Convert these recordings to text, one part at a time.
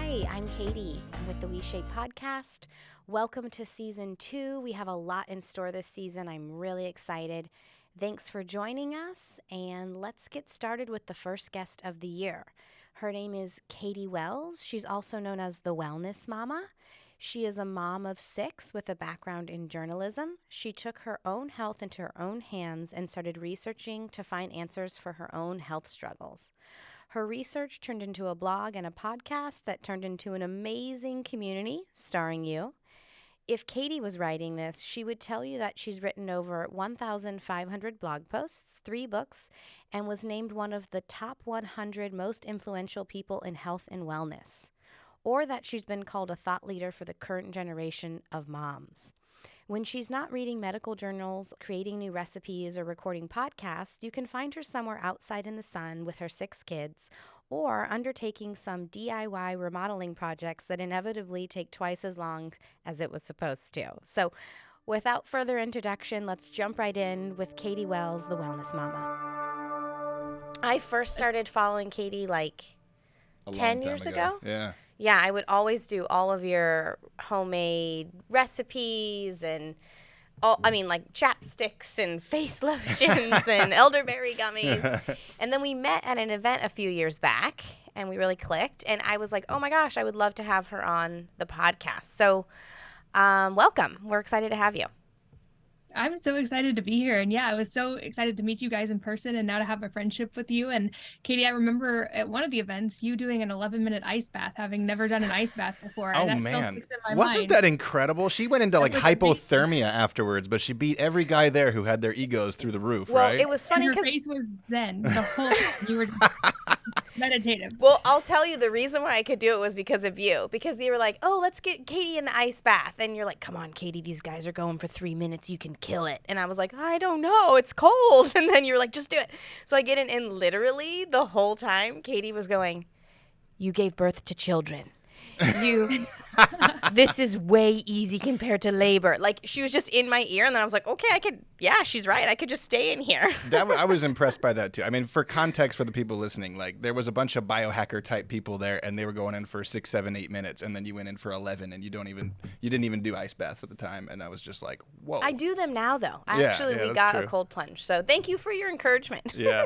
Hi, I'm Katie. I'm with the We Shape podcast. Welcome to season 2. We have a lot in store this season. I'm really excited. Thanks for joining us, and let's get started with the first guest of the year. Her name is Katie Wells. She's also known as the Wellness Mama. She is a mom of 6 with a background in journalism. She took her own health into her own hands and started researching to find answers for her own health struggles. Her research turned into a blog and a podcast that turned into an amazing community starring you. If Katie was writing this, she would tell you that she's written over 1,500 blog posts, 3 books, and was named one of the top 100 most influential people in health and wellness, or that she's been called a thought leader for the current generation of moms. When she's not reading medical journals, creating new recipes, or recording podcasts, you can find her somewhere outside in the sun with her 6 kids, or undertaking some DIY remodeling projects that inevitably take twice as long as it was supposed to. So, without further introduction, let's jump right in with Katie Wells, the Wellness Mama. I first started following Katie like A 10 long years time ago. Yeah. Yeah, I would always do all of your homemade recipes and like chapsticks and face lotions and elderberry gummies. And then we met at an event a few years back and we really clicked. And I was like, oh my gosh, I would love to have her on the podcast. So welcome. We're excited to have you. I'm so excited to be here. And yeah, I was so excited to meet you guys in person and now to have a friendship with you. And Katie, I remember at one of the events, you doing an 11-minute ice bath, having never done an ice bath before. Oh, and that still man. sticks in my Wasn't mind. that incredible? She went into That like was hypothermia afterwards, but she beat every guy there who had their egos through the roof, Well, right? it was And funny her because face was zen the whole time. You were just meditative. Well, I'll tell you the reason why I could do it was because of you. Because they were like, oh, let's get Katie in the ice bath. And you're like, come on, Katie, these guys are going for 3 minutes. You can kill it. And I was like, I don't know. It's cold. And then you were like, just do it. So I get in, and literally the whole time, Katie was going, you gave birth to children. This is way easy compared to labor. Like, she was just in my ear, and then I was like, okay, she's right. I could just stay in here. I was impressed by that too. I mean, for context for the people listening, like there was a bunch of biohacker type people there, and they were going in for 6, 7, 8 minutes, and then you went in for 11, and you didn't even do ice baths at the time, and I was just like, whoa. I do them now, though. Yeah, Actually, we that's got true. a cold plunge. So thank you for your encouragement. Yeah.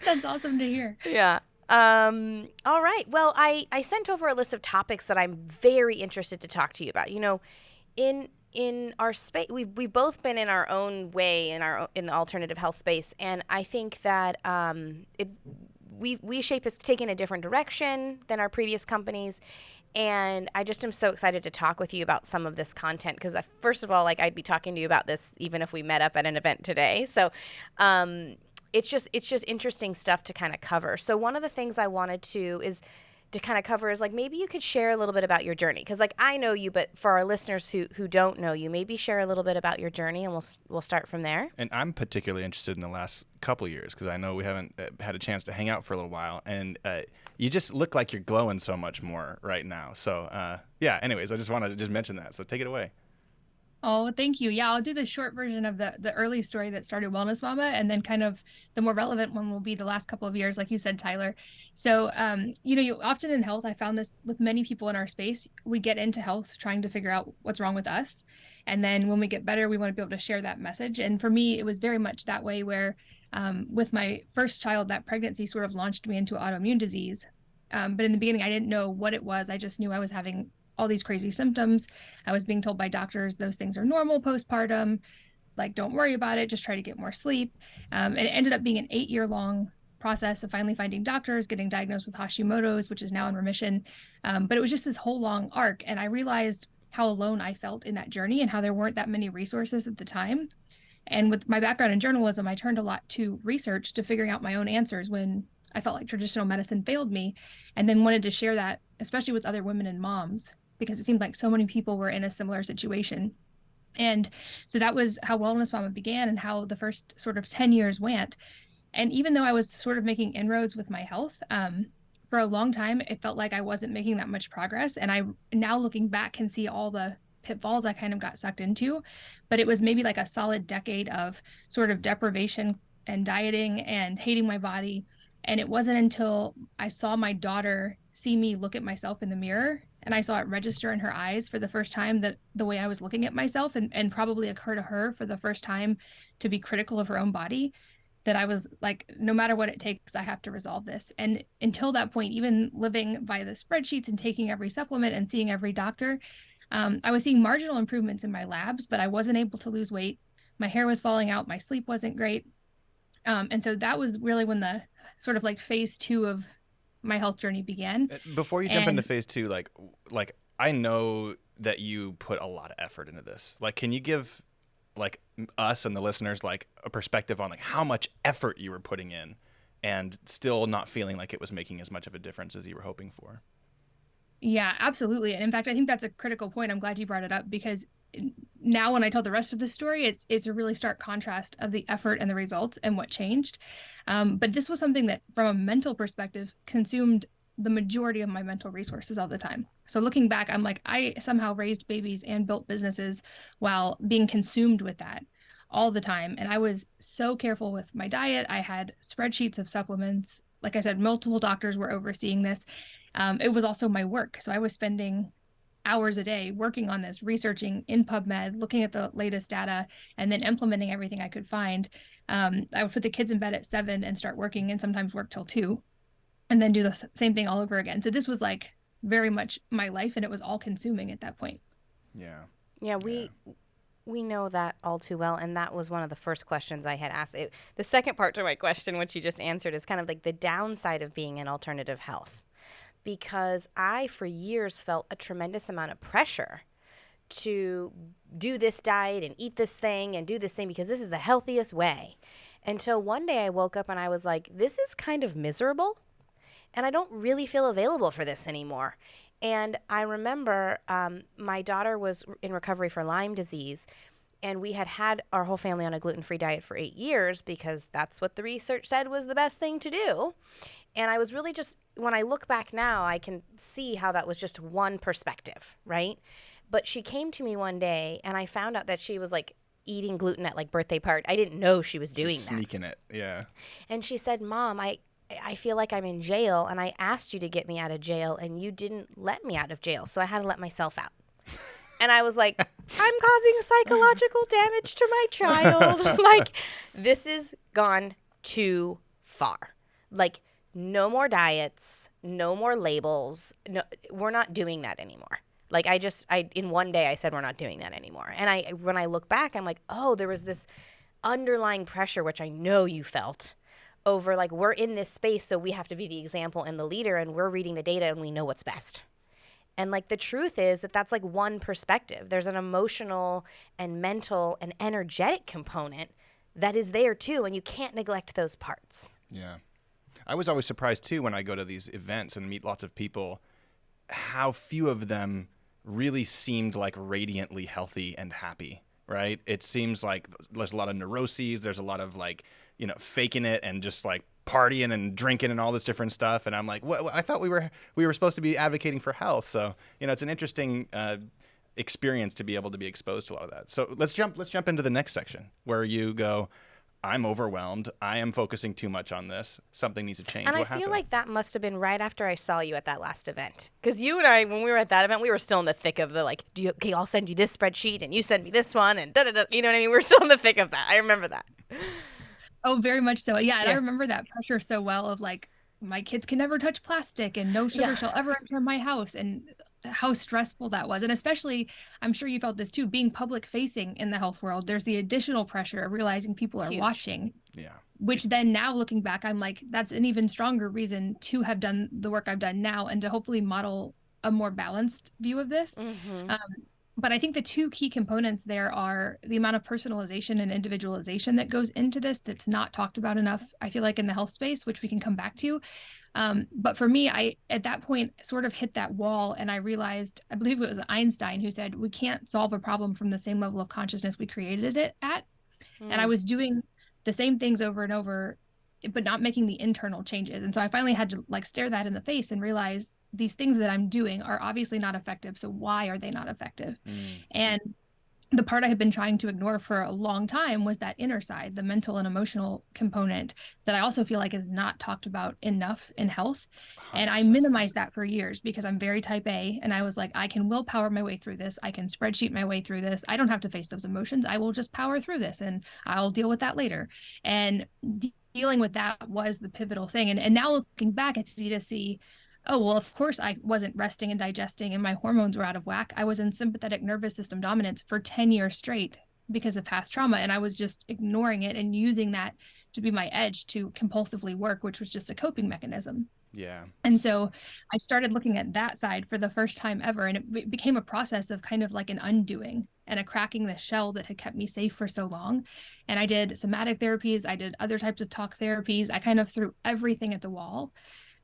That's awesome to hear. Yeah. All right. Well, I sent over a list of topics that I'm very interested to talk to you about. You know, in our space, we've both been in our own way in the alternative health space, and I think that We Shape has taken a different direction than our previous companies. And I just am so excited to talk with you about some of this content because, first of all, like I'd be talking to you about this even if we met up at an event today. So, it's just interesting stuff to kind of cover. So one of the things I wanted to kind of cover is like maybe you could share a little bit about your journey because like I know you, but for our listeners who don't know you, maybe share a little bit about your journey, and we'll start from there. And I'm particularly interested in the last couple of years because I know we haven't had a chance to hang out for a little while, and you just look like you're glowing so much more right now. So yeah. Anyways, I just wanted to just mention that. So take it away. Oh, thank you. Yeah, I'll do the short version of the early story that started Wellness Mama, and then kind of the more relevant one will be the last couple of years, like you said, Tyler. So, you often in health, I found this with many people in our space, we get into health trying to figure out what's wrong with us. And then when we get better, we want to be able to share that message. And for me, it was very much that way where with my first child, that pregnancy sort of launched me into autoimmune disease. But in the beginning, I didn't know what it was. I just knew I was having all these crazy symptoms. I was being told by doctors, those things are normal postpartum. Like, don't worry about it. Just try to get more sleep. And it ended up being an 8-year-long process of finally finding doctors, getting diagnosed with Hashimoto's, which is now in remission. But it was just this whole long arc. And I realized how alone I felt in that journey and how there weren't that many resources at the time. And with my background in journalism, I turned a lot to research to figuring out my own answers when I felt like traditional medicine failed me, and then wanted to share that, especially with other women and moms, because it seemed like so many people were in a similar situation. And so that was how Wellness Mama began and how the first sort of 10 years went. And even though I was sort of making inroads with my health, for a long time, it felt like I wasn't making that much progress. And I now looking back can see all the pitfalls I kind of got sucked into, but it was maybe like a solid decade of sort of deprivation and dieting and hating my body. And it wasn't until I saw my daughter see me look at myself in the mirror, and I saw it register in her eyes for the first time, that the way I was looking at myself, and probably occur to her for the first time to be critical of her own body, that I was like, no matter what it takes, I have to resolve this. And until that point, even living by the spreadsheets and taking every supplement and seeing every doctor, I was seeing marginal improvements in my labs, but I wasn't able to lose weight. My hair was falling out. My sleep wasn't great. And so that was really when the sort of like phase 2 of my health journey began. Before you jump into phase 2, like I know that you put a lot of effort into this. Like, can you give like us and the listeners like a perspective on like how much effort you were putting in and still not feeling like it was making as much of a difference as you were hoping for? Yeah, absolutely. And in fact, I think that's a critical point. I'm glad you brought it up, because now when I tell the rest of the story, it's a really stark contrast of the effort and the results and what changed. But this was something that, from a mental perspective, consumed the majority of my mental resources all the time. So looking back, I'm like, I somehow raised babies and built businesses while being consumed with that all the time. And I was so careful with my diet. I had spreadsheets of supplements. Like I said, multiple doctors were overseeing this. It was also my work. So I was spending hours a day working on this, researching in PubMed, looking at the latest data, and then implementing everything I could find. I would put the kids in bed at 7 and start working, and sometimes work till 2, and then do the same thing all over again. So this was like very much my life, and it was all consuming at that point. Yeah, we know that all too well, and that was one of the first questions I had asked. The second part to my question, which you just answered, is kind of like the downside of being in alternative health. Because I, for years, felt a tremendous amount of pressure to do this diet and eat this thing and do this thing because this is the healthiest way. Until one day I woke up and I was like, this is kind of miserable, and I don't really feel available for this anymore. And I remember my daughter was in recovery for Lyme disease, and we had our whole family on a gluten-free diet for 8 years because that's what the research said was the best thing to do. And I was really just, when I look back now, I can see how that was just one perspective, right? But she came to me one day, and I found out that she was like eating gluten at like birthday party. I didn't know she was doing that. Sneaking it, yeah. And she said, Mom, I feel like I'm in jail, and I asked you to get me out of jail, and you didn't let me out of jail, so I had to let myself out. And I was like, I'm causing psychological damage to my child. Like, this has gone too far. Like, no more diets, no more labels. No, we're not doing that anymore. Like, in one day I said, we're not doing that anymore. And when I look back, I'm like, oh, there was this underlying pressure, which I know you felt, over like, we're in this space, so we have to be the example and the leader, and we're reading the data and we know what's best. And like, the truth is that that's like one perspective. There's an emotional and mental and energetic component that is there too, and you can't neglect those parts. Yeah. I was always surprised too when I go to these events and meet lots of people, how few of them really seemed like radiantly healthy and happy, right? It seems like there's a lot of neuroses. There's a lot of like, faking it and just like partying and drinking and all this different stuff. And I'm like, what? I thought we were supposed to be advocating for health. So, it's an interesting experience to be able to be exposed to a lot of that. So let's jump into the next section where you go, I'm overwhelmed. I am focusing too much on this. Something needs to change. And what I feel like that must have been right after I saw you at that last event. Because you and I, when we were at that event, we were still in the thick of the like, okay, I'll send you this spreadsheet and you send me this one and da-da-da. You know what I mean? We're still in the thick of that. I remember that. Oh, very much so. Yeah. And I remember that pressure so well of like, my kids can never touch plastic and no sugar shall ever enter my house. And how stressful that was. And especially, I'm sure you felt this too, being public facing in the health world, there's the additional pressure of realizing people are watching. Yeah. Which then now looking back, I'm like, that's an even stronger reason to have done the work I've done now and to hopefully model a more balanced view of this. Mm-hmm. But I think the two key components there are the amount of personalization and individualization that goes into this that's not talked about enough, I feel like, in the health space, which we can come back to. But for me, I, at that point, sort of hit that wall, and I realized, I believe it was Einstein who said, we can't solve a problem from the same level of consciousness we created it at. And I was doing the same things over and over, but not making the internal changes. And so I finally had to like stare that in the face and realize these things that I'm doing are obviously not effective. So why are they not effective? And the part I had been trying to ignore for a long time was that inner side, the mental and emotional component that I also feel like is not talked about enough in health. And I 100%. minimized that for years because I'm very type A. And I was like, I can willpower my way through this. I can spreadsheet my way through this. I don't have to face those emotions. I will just power through this and I'll deal with that later. And dealing with that was the pivotal thing. And now looking back, it's easy to see, oh, well, of course I wasn't resting and digesting and my hormones were out of whack. I was in sympathetic nervous system dominance for 10 years straight because of past trauma. And I was just ignoring it and using that to be my edge to compulsively work, which was just a coping mechanism. Yeah. And so I started looking at that side for the first time ever. And it became a process of kind of like an undoing and a cracking the shell that had kept me safe for so long. And I did somatic therapies. I did other types of talk therapies. I kind of threw everything at the wall.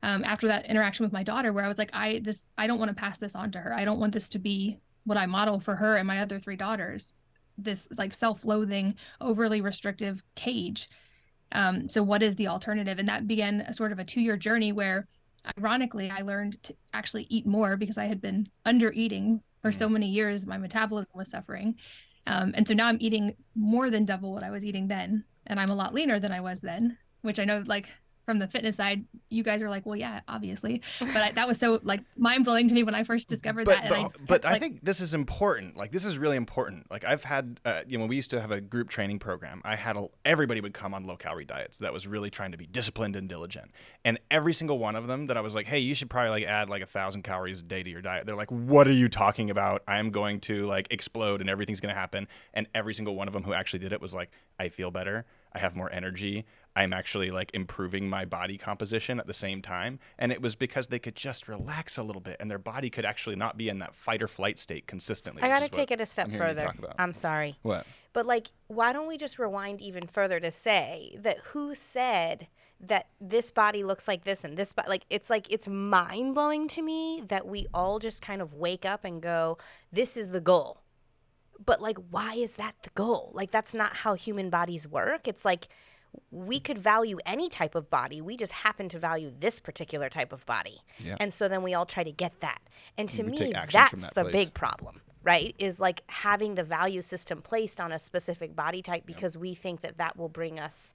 After that interaction with my daughter, where I was like, I don't want to pass this on to her. I don't want this to be what I model for her and my other 3 daughters, this like self-loathing, overly restrictive cage. So what is the alternative? And that began a sort of a 2-year journey where, ironically, I learned to actually eat more because I had been under eating for so many years. My metabolism was suffering. And so now I'm eating more than double what I was eating then. And I'm a lot leaner than I was then, which I know, like, from the fitness side, you guys are like, well, yeah, obviously. But that was so like mind blowing to me when I first discovered that. But I think this is important. Like, this is really important. Like, I've had, when we used to have a group training program, I had everybody would come on low calorie diets that was really trying to be disciplined and diligent. And every single one of them that I was like, hey, you should probably like add like 1,000 calories a day to your diet. They're like, what are you talking about? I am going to like explode and everything's going to happen. And every single one of them who actually did it was like, I feel better. I have more energy. I'm actually like improving my body composition at the same time. And it was because they could just relax a little bit and their body could actually not be in that fight or flight state consistently. I got to take it a step further. I'm sorry. What? But like, why don't we just rewind even further to say that who said that this body looks like this and this, like, it's mind blowing to me that we all just kind of wake up and go, this is the goal. But like, why is that the goal? Like, that's not how human bodies work. It's like, we could value any type of body. We just happen to value this particular type of body. Yeah. And so then we all try to get that. And to me, that's the big problem, right? Is like having the value system placed on a specific body type because we think that that will bring us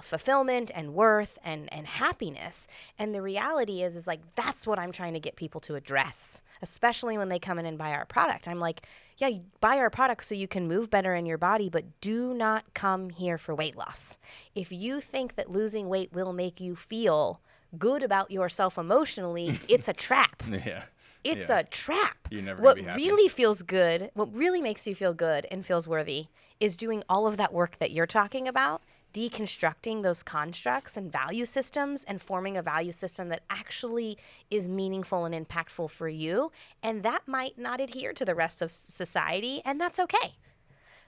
fulfillment and worth and happiness. And the reality is like, that's what I'm trying to get people to address, especially when they come in and buy our product. I'm like, yeah, you buy our product so you can move better in your body, but do not come here for weight loss. If you think that losing weight will make you feel good about yourself emotionally, it's a trap. Yeah. It's a trap. You're never what gonna be happy. really feels good, what really makes you feel good and feels worthy is doing all of that work that you're talking about, deconstructing those constructs and value systems and forming a value system that actually is meaningful and impactful for you. And that might not adhere to the rest of society, and that's okay.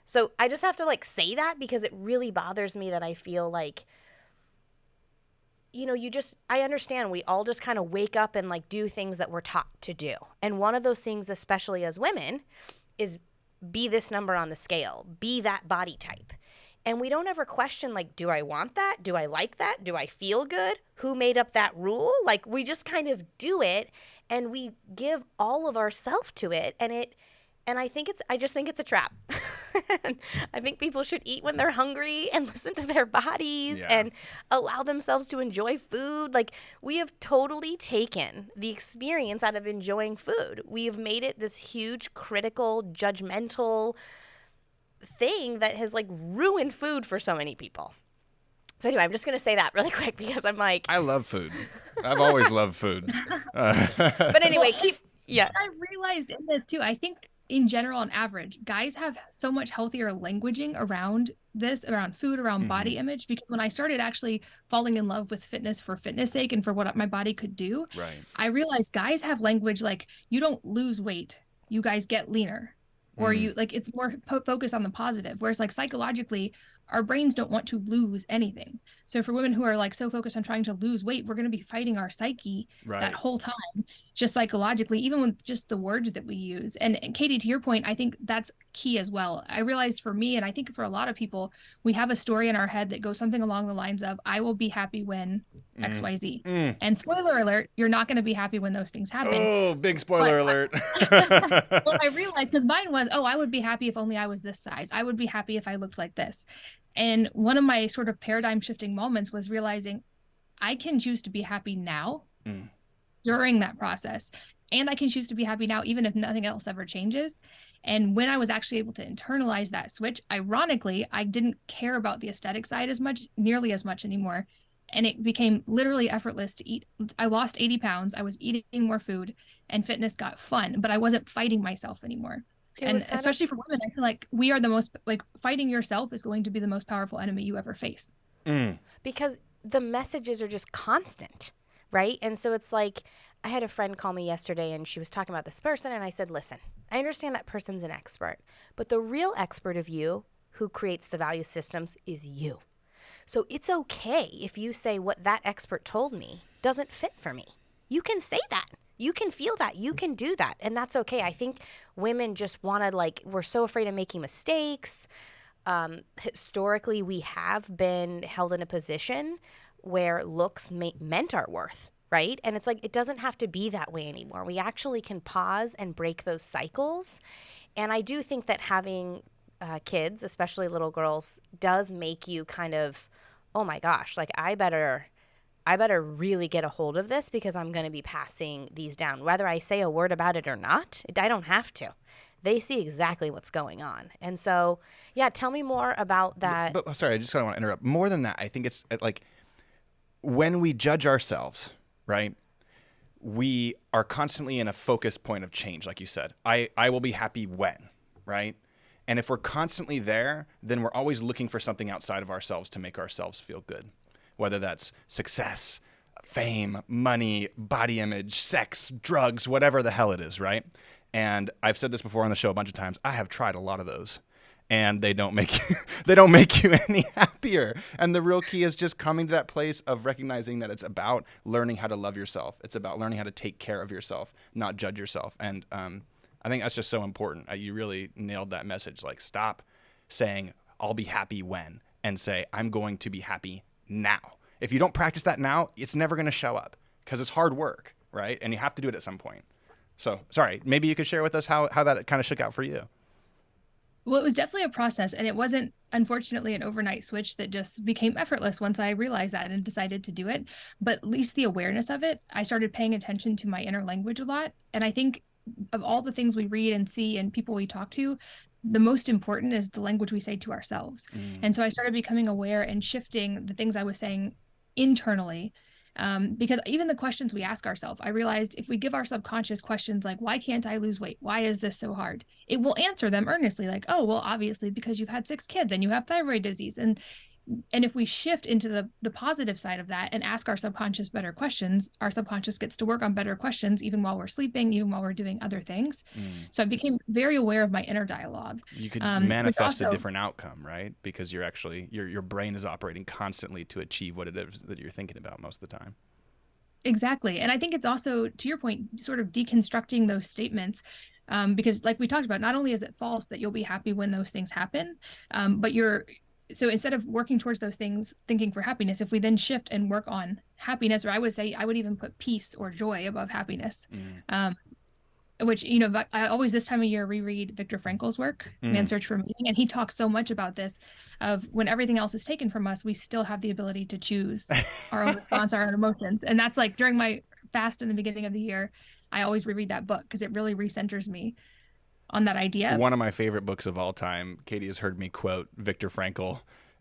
So I just have to like say that because it really bothers me that I feel like, you know, I understand we all just kind of wake up and like do things that we're taught to do. And one of those things, especially as women, is be this number on the scale, be that body type. And we don't ever question, like, do I want that? Do I like that? Do I feel good? Who made up that rule? Like, we just kind of do it and we give all of ourselves to it. And I just think it's a trap. I think people should eat when they're hungry and listen to their bodies and allow themselves to enjoy food. Like, we have totally taken the experience out of enjoying food. We have made it this huge, critical, judgmental thing that has like ruined food for so many people. So anyway, I'm just going to say that really quick because I'm like, I love food. I've always loved food. But anyway, I realized in this too, I think in general, on average, guys have so much healthier languaging around this, around food, around body image, because when I started actually falling in love with fitness for fitness sake and for what my body could do, I realized guys have language like, you don't lose weight, you guys get leaner. Or you like, it's more focused on the positive, whereas like psychologically our brains don't want to lose anything. So for women who are like so focused on trying to lose weight, we're going to be fighting our psyche that whole time, just psychologically, even with just the words that we use. And Katie, to your point, I think that's key as well. I realized for me, and I think for a lot of people, we have a story in our head that goes something along the lines of, I will be happy when XYZ. And spoiler alert, you're not going to be happy when those things happen. Oh, big spoiler alert. Well, I realized, because mine was, I would be happy if only I was this size. I would be happy if I looked like this. And one of my sort of paradigm shifting moments was realizing I can choose to be happy now during that process. And I can choose to be happy now, even if nothing else ever changes. And when I was actually able to internalize that switch, ironically, I didn't care about the aesthetic side nearly as much anymore. And it became literally effortless to eat. I lost 80 pounds. I was eating more food, and fitness got fun, but I wasn't fighting myself anymore. And especially for women, I feel like we are the most, like, fighting yourself is going to be the most powerful enemy you ever face. Because the messages are just constant, right? And so it's like, I had a friend call me yesterday and she was talking about this person, and I said, listen, I understand that person's an expert, but the real expert of you who creates the value systems is you. So it's okay if you say what that expert told me doesn't fit for me. You can say that. You can feel that. You can do that. And that's okay. I think women just want to, like, we're so afraid of making mistakes. Historically, we have been held in a position where looks meant our worth, right? And it's like, it doesn't have to be that way anymore. We actually can pause and break those cycles. And I do think that having kids, especially little girls, does make you kind of, oh my gosh, like I better really get a hold of this, because I'm going to be passing these down. Whether I say a word about it or not, I don't have to. They see exactly what's going on. And so, yeah, tell me more about that. But sorry, I just kind of want to interrupt. More than that, I think it's like when we judge ourselves, right? We are constantly in a focus point of change, like you said. I will be happy when, right? And if we're constantly there, then we're always looking for something outside of ourselves to make ourselves feel good. Whether that's success, fame, money, body image, sex, drugs, whatever the hell it is, right? And I've said this before on the show a bunch of times. I have tried a lot of those, and they don't make you any happier. And the real key is just coming to that place of recognizing that it's about learning how to love yourself. It's about learning how to take care of yourself, not judge yourself. And I think that's just so important. You really nailed that message. Like, stop saying, I'll be happy when, and say, I'm going to be happy now. If you don't practice that now, it's never going to show up, because it's hard work, right? And you have to do it at some point. So, sorry, maybe you could share with us how that kind of shook out for you. Well, it was definitely a process, and it wasn't, unfortunately, an overnight switch that just became effortless once I realized that and decided to do it. But at least the awareness of it, I started paying attention to my inner language a lot. And I think of all the things we read and see and people we talk to, the most important is the language we say to ourselves. And so I started becoming aware and shifting the things I was saying internally. Because even the questions we ask ourselves, I realized if we give our subconscious questions like, why can't I lose weight? Why is this so hard? It will answer them earnestly, like, oh, well, obviously because you've had 6 kids and you have thyroid disease. And if we shift into the positive side of that and ask our subconscious better questions, our subconscious gets to work on better questions, even while we're sleeping, even while we're doing other things. So I became very aware of my inner dialogue. You could manifest a different outcome, right? Because you're actually, your brain is operating constantly to achieve what it is that you're thinking about most of the time. Exactly. And I think it's also, to your point, sort of deconstructing those statements. Because like we talked about, not only is it false that you'll be happy when those things happen, but so instead of working towards those things, thinking for happiness, if we then shift and work on happiness, or I would say I would even put peace or joy above happiness, which, I always this time of year reread Viktor Frankl's work, Man's Search for Meaning. And he talks so much about this of when everything else is taken from us, we still have the ability to choose our own response, our own emotions. And that's like during my fast in the beginning of the year, I always reread that book because it really recenters me on that idea. One of my favorite books of all time. Katie has heard me quote Viktor Frankl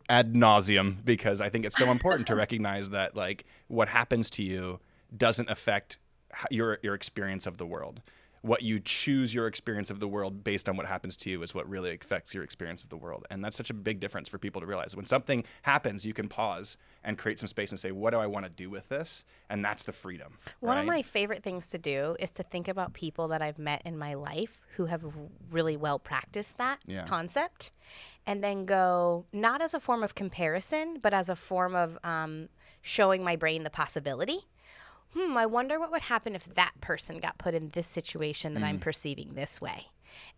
ad nauseum, because I think it's so important to recognize that, like, what happens to you doesn't affect your experience of the world. What you choose your experience of the world based on what happens to you is what really affects your experience of the world. And that's such a big difference for people to realize. When something happens, you can pause and create some space and say, what do I want to do with this? And that's the freedom. One of my favorite things to do is to think about people that I've met in my life who have really well practiced that concept, and then go, not as a form of comparison, but as a form of showing my brain the possibility. I wonder what would happen if that person got put in this situation that I'm perceiving this way.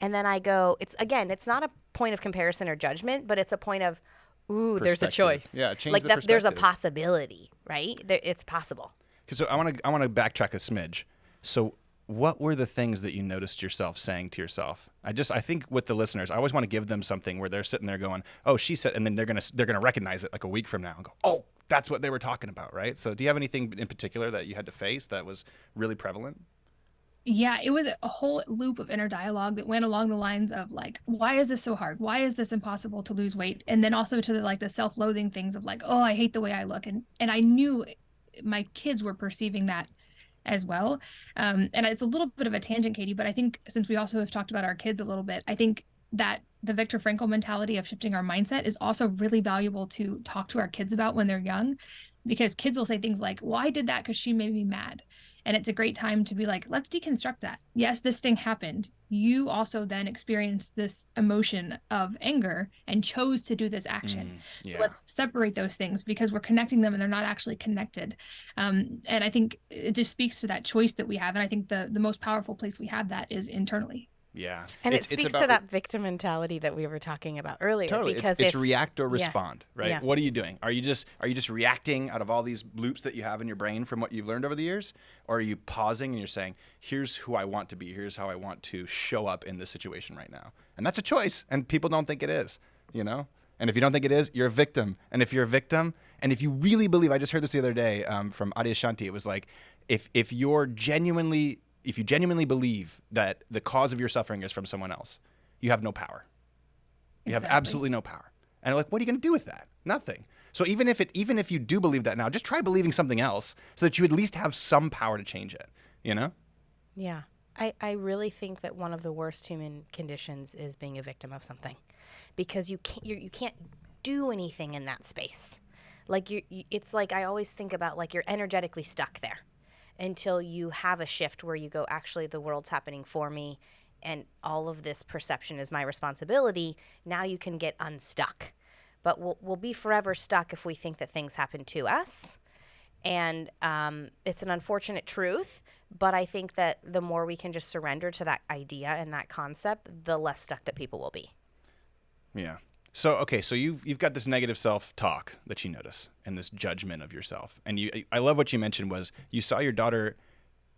And then I go, it's not a point of comparison or judgment, but it's a point of, Ooh, there's a perspective. choice. Yeah, change like the that. There's a perspective. possibility, right? It's possible. So I want to backtrack a smidge. So what were the things that you noticed yourself saying to yourself? I think with the listeners, I always want to give them something where they're sitting there going, "Oh, she said," and then they're gonna recognize it like a week from now and go, "Oh, that's what they were talking about," right? So do you have anything in particular that you had to face that was really prevalent? Yeah, it was a whole loop of inner dialogue that went along the lines of like, why is this so hard? Why is this impossible to lose weight? And then also to the self-loathing things of like, oh, I hate the way I look. And I knew my kids were perceiving that as well. And it's a little bit of a tangent, Katie, but I think since we also have talked about our kids a little bit, I think that the Viktor Frankl mentality of shifting our mindset is also really valuable to talk to our kids about when they're young, because kids will say things like, well, I did that because she made me mad. And it's a great time to be like, let's deconstruct that. Yes, this thing happened. You also then experienced this emotion of anger and chose to do this action. Yeah. So let's separate those things because we're connecting them and they're not actually connected. And I think it just speaks to that choice that we have. And I think the most powerful place we have that is internally. Yeah. And it speaks to that victim mentality that we were talking about earlier. Totally. Because it's react or respond, right? Yeah. What are you doing? Are you just reacting out of all these loops that you have in your brain from what you've learned over the years? Or are you pausing and you're saying, here's who I want to be. Here's how I want to show up in this situation right now. And that's a choice. And people don't think it is, you know? And if you don't think it is, you're a victim. And if you're a victim, and if you really believe, I just heard this the other day from Adyashanti, it was like, if you genuinely believe that the cause of your suffering is from someone else, you have no power. You have absolutely no power. And like, what are you going to do with that? Nothing. So even if you do believe that now, just try believing something else so that you at least have some power to change it, you know? Yeah. I really think that one of the worst human conditions is being a victim of something, because you can't do anything in that space. Like it's like, I always think about like you're energetically stuck there until you have a shift where you go, actually, the world's happening for me and all of this perception is my responsibility. Now you can get unstuck. But we'll be forever stuck if we think that things happen to us. And it's an unfortunate truth, but I think that the more we can just surrender to that idea and that concept, the less stuck that people will be. Yeah. So, okay, so you've got this negative self-talk that you notice and this judgment of yourself. And I love what you mentioned was you saw your daughter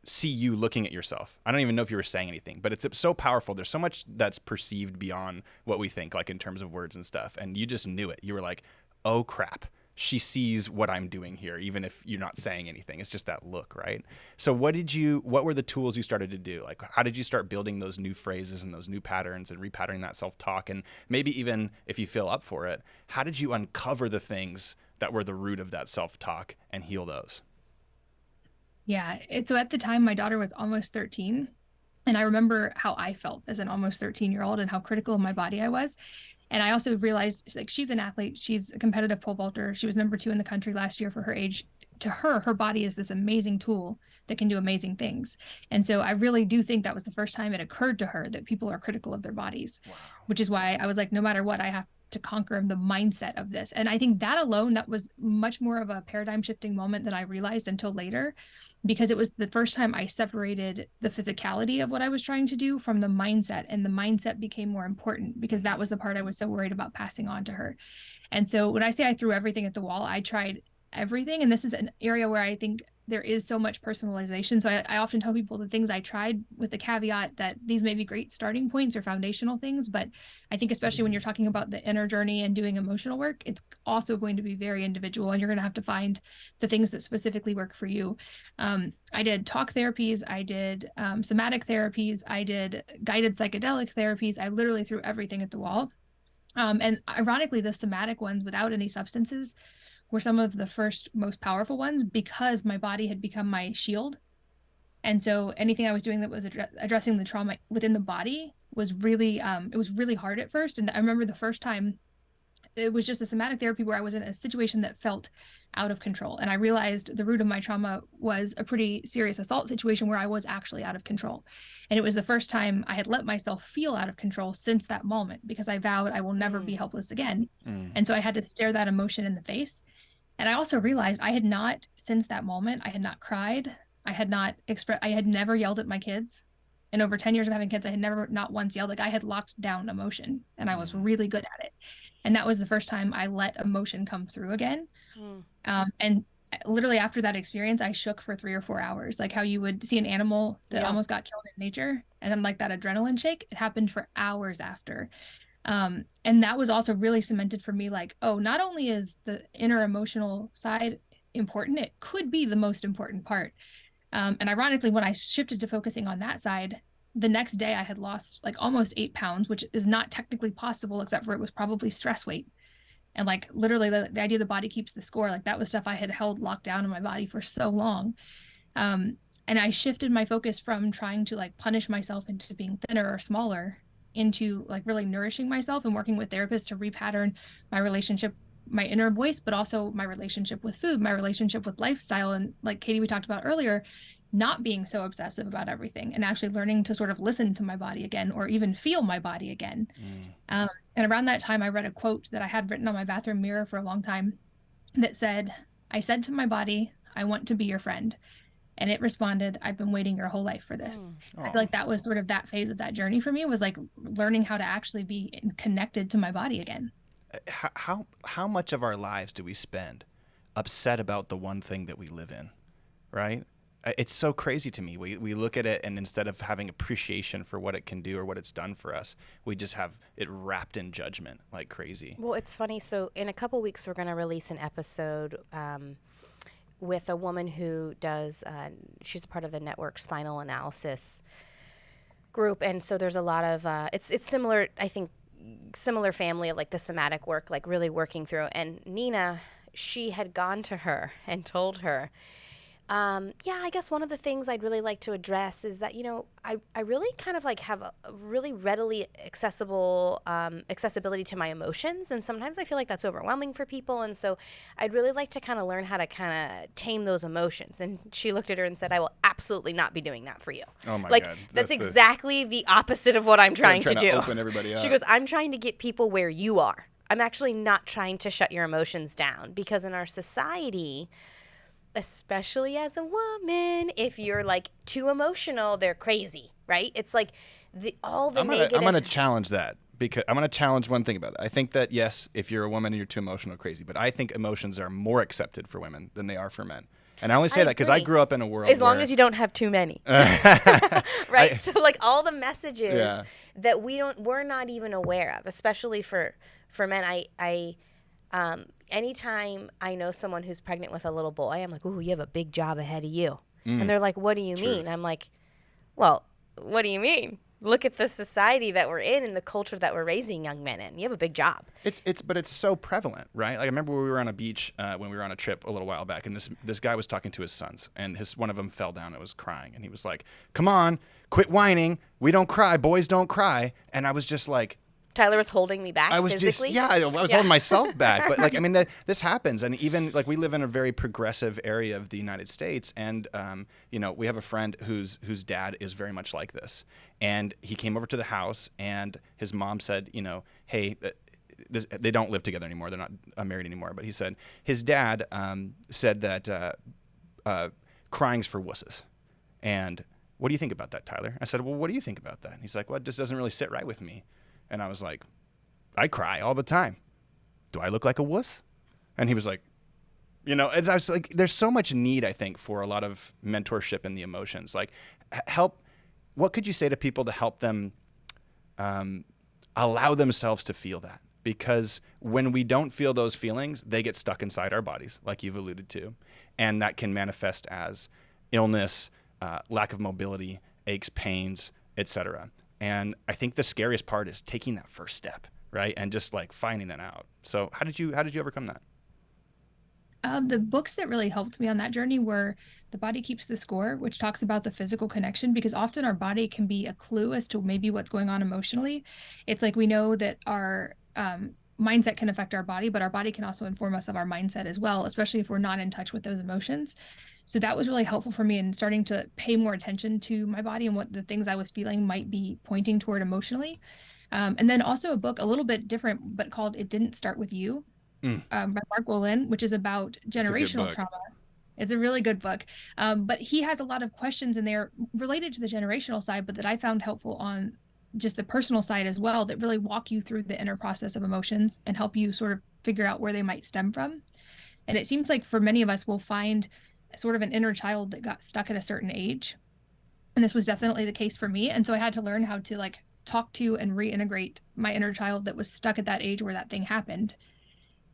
see you looking at yourself. I don't even know if you were saying anything, but it's so powerful. There's so much that's perceived beyond what we think, like in terms of words and stuff. And you just knew it. You were like, oh, crap. She sees what I'm doing here, even if you're not saying anything. It's just that look, right? So what were the tools you started to do? Like, how did you start building those new phrases and those new patterns and repatterning that self-talk? And maybe even if you feel up for it, how did you uncover the things that were the root of that self-talk and heal those? Yeah. So at the time, my daughter was almost 13. And I remember how I felt as an almost 13-year-old and how critical of my body I was. And I also realized, like, she's an athlete. She's a competitive pole vaulter. She was number 2 in the country last year for her age. To her body is this amazing tool that can do amazing things. And so I really do think that was the first time it occurred to her that people are critical of their bodies, which is why I was like, no matter what, I have to conquer the mindset of this. And I think that alone, that was much more of a paradigm shifting moment than I realized until later, because it was the first time I separated the physicality of what I was trying to do from the mindset, and the mindset became more important because that was the part I was so worried about passing on to her. And so when I say I threw everything at the wall, I tried everything. And this is an area where I think there is so much personalization. So I often tell people the things I tried, with the caveat that these may be great starting points or foundational things, but I think especially when you're talking about the inner journey and doing emotional work, it's also going to be very individual, and you're going to have to find the things that specifically work for you. I did talk therapies, I did somatic therapies, I did guided psychedelic therapies. I literally threw everything at the wall. And ironically, the somatic ones without any substances were some of the first most powerful ones, because my body had become my shield. And so anything I was doing that was addressing the trauma within the body was really, it was really hard at first. And I remember the first time it was just a somatic therapy where I was in a situation that felt out of control. And I realized the root of my trauma was a pretty serious assault situation where I was actually out of control. And it was the first time I had let myself feel out of control since that moment, because I vowed I will never be helpless again. And so I had to stare that emotion in the face. And I also realized I had not, since that moment, I had not cried. I had not I had never yelled at my kids. in over 10 years of having kids, I had never, not once yelled. Like I had locked down emotion and I was really good at it. And that was the first time I let emotion come through again. And literally after that experience, I shook for 3 or 4 hours, like how you would see an animal that almost got killed in nature. And then like that adrenaline shake, it happened for hours after. And that was also really cemented for me, like, oh, not only is the inner emotional side important, it could be the most important part. And ironically, when I shifted to focusing on that side, the next day I had lost like almost 8 pounds, which is not technically possible, except for it was probably stress weight. And like literally the idea the body keeps the score, like that was stuff I had held locked down in my body for so long. And I shifted my focus from trying to like punish myself into being thinner or smaller into like really nourishing myself and working with therapists to repattern my relationship, my inner voice, but also my relationship with food, my relationship with lifestyle. And like Katie, we talked about earlier, not being so obsessive about everything and actually learning to sort of listen to my body again, or even feel my body again. And around that time, I read a quote that I had written on my bathroom mirror for a long time that said, "I said to my body, I want to be your friend." And it responded, "I've been waiting your whole life for this." I feel like that was sort of that phase of that journey for me, was like learning how to actually be connected to my body again. How much of our lives do we spend upset about the one thing that we live in, right? It's so crazy to me. We look at it, and instead of having appreciation for what it can do or what it's done for us, we just have it wrapped in judgment like crazy. Well, it's funny. So in a couple weeks, we're going to release an episode with a woman who does, she's a part of the Network Spinal Analysis group. And so there's a lot of, it's similar, I think, similar family of like the somatic work, like really working through. And Nina, she had gone to her and told her, I guess one of the things I'd really like to address is that, I really kind of like have a really readily accessibility to my emotions. And sometimes I feel like that's overwhelming for people. And so I'd really like to kind of learn how to kind of tame those emotions. And she looked at her and said, "I will absolutely not be doing that for you." Oh my God. That's exactly the opposite of what I'm trying to do. Open everybody up. She goes, "I'm trying to get people where you are. I'm actually not trying to shut your emotions down, because in our society, especially as a woman, if you're like too emotional, they're crazy, right? It's like negative. I'm gonna challenge that, because I'm gonna challenge one thing about it. I think that yes, if you're a woman and you're too emotional, crazy, but I think emotions are more accepted for women than they are for men. And I only say that because I grew up in a world as long as you don't have too many, right? So like all the messages that we're not even aware of, especially for men. Anytime I know someone who's pregnant with a little boy, I'm like, "Ooh, you have a big job ahead of you." And they're like, "What do you mean?" I'm like, "Well, what do you mean? Look at the society that we're in and the culture that we're raising young men in. You have a big job." But it's so prevalent, right? Like I remember we were on a beach when we were on a trip a little while back, and this guy was talking to his sons, and one of them fell down and was crying, and he was like, "Come on, quit whining. We don't cry. Boys don't cry." And I was just like, Tyler was holding me back. I was physically. I was holding myself back. But like, I mean, this happens, and even like we live in a very progressive area of the United States, and we have a friend whose dad is very much like this, and he came over to the house, and his mom said, "Hey." They don't live together anymore. They're not married anymore. But he said his dad said that crying's for wusses. And what do you think about that, Tyler? I said, "Well, what do you think about that?" And he's like, "Well, it just doesn't really sit right with me." And I was like, "I cry all the time. Do I look like a wuss?" And he was like, and I was like, there's so much need, I think, for a lot of mentorship in the emotions. Like, what could you say to people to help them allow themselves to feel that? Because when we don't feel those feelings, they get stuck inside our bodies, like you've alluded to. And that can manifest as illness, lack of mobility, aches, pains, etc. And I think the scariest part is taking that first step, right? And just like finding that out. So how did you overcome that? The books that really helped me on that journey were The Body Keeps the Score, which talks about the physical connection, because often our body can be a clue as to maybe what's going on emotionally. It's like we know that our mindset can affect our body, but our body can also inform us of our mindset as well, especially if we're not in touch with those emotions. So that was really helpful for me in starting to pay more attention to my body and what the things I was feeling might be pointing toward emotionally. And then also a book a little bit different, but called It Didn't Start With You by Mark Wolynn, which is about generational trauma. It's a really good book. But he has a lot of questions in there related to the generational side, but that I found helpful on just the personal side as well, that really walk you through the inner process of emotions and help you sort of figure out where they might stem from. And it seems like for many of us, we'll find sort of an inner child that got stuck at a certain age. And this was definitely the case for me. And so I had to learn how to like talk to and reintegrate my inner child that was stuck at that age where that thing happened,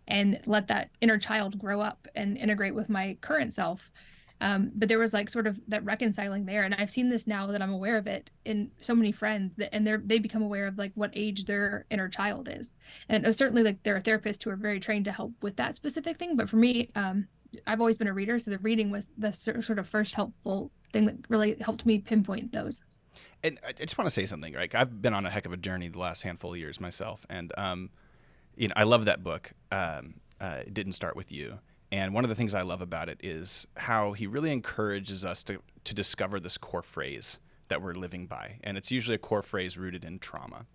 and let that inner child grow up and integrate with my current self. But there was like sort of that reconciling there. And I've seen this now that I'm aware of it in so many friends that, and they become aware of like what age their inner child is. And certainly like there are therapists who are very trained to help with that specific thing. But for me, I've always been a reader. So the reading was the sort of first helpful thing that really helped me pinpoint those. And I just want to say something, right? I've been on a heck of a journey the last handful of years myself. And, I love that book. It Didn't Start With You. And one of the things I love about it is how he really encourages us to discover this core phrase that we're living by. And it's usually a core phrase rooted in trauma.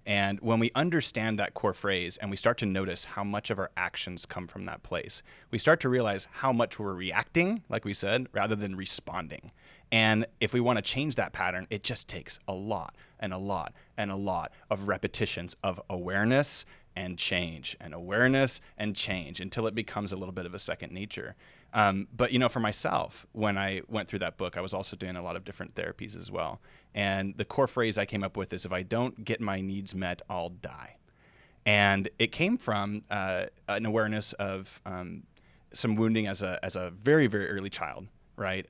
And when we understand that core phrase and we start to notice how much of our actions come from that place, we start to realize how much we're reacting, like we said, rather than responding. And if we want to change that pattern, it just takes a lot and a lot and a lot of repetitions of awareness and change and awareness and change until it becomes a little bit of a second nature. But, for myself, when I went through that book, I was also doing a lot of different therapies as well. And the core phrase I came up with is, if I don't get my needs met, I'll die. And it came from an awareness of some wounding as a very, very early child, right?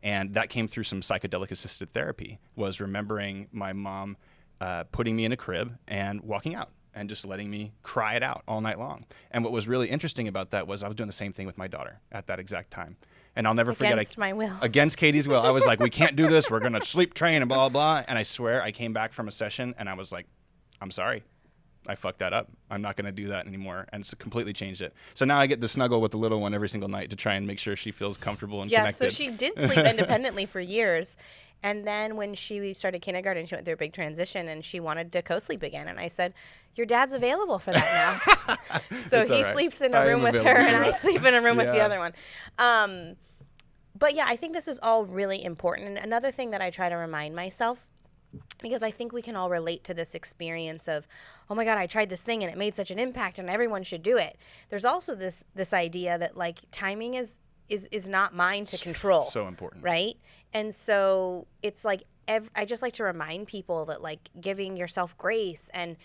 And that came through some psychedelic assisted therapy, was remembering my mom putting me in a crib and walking out and just letting me cry it out all night long. And what was really interesting about that was I was doing the same thing with my daughter at that exact time. And I'll never forget. Against my will. Against Katie's will. I was like, we can't do this. We're going to sleep train and blah, blah. And I swear I came back from a session and I was like, I'm sorry. I fucked that up. I'm not going to do that anymore. And it's completely changed it. So now I get to snuggle with the little one every single night to try and make sure she feels comfortable and connected. So she did sleep independently for years. And then when she started kindergarten, she went through a big transition and she wanted to co-sleep again. And I said, your dad's available for that now. So he sleeps in a room with her and I sleep in a room with the other one. But yeah, I think this is all really important. And another thing that I try to remind myself, because I think we can all relate to this experience of, oh my God, I tried this thing and it made such an impact and everyone should do it. There's also this idea that like timing is not mine to control. So important. Right? And so it's like, I just like to remind people that like giving yourself grace and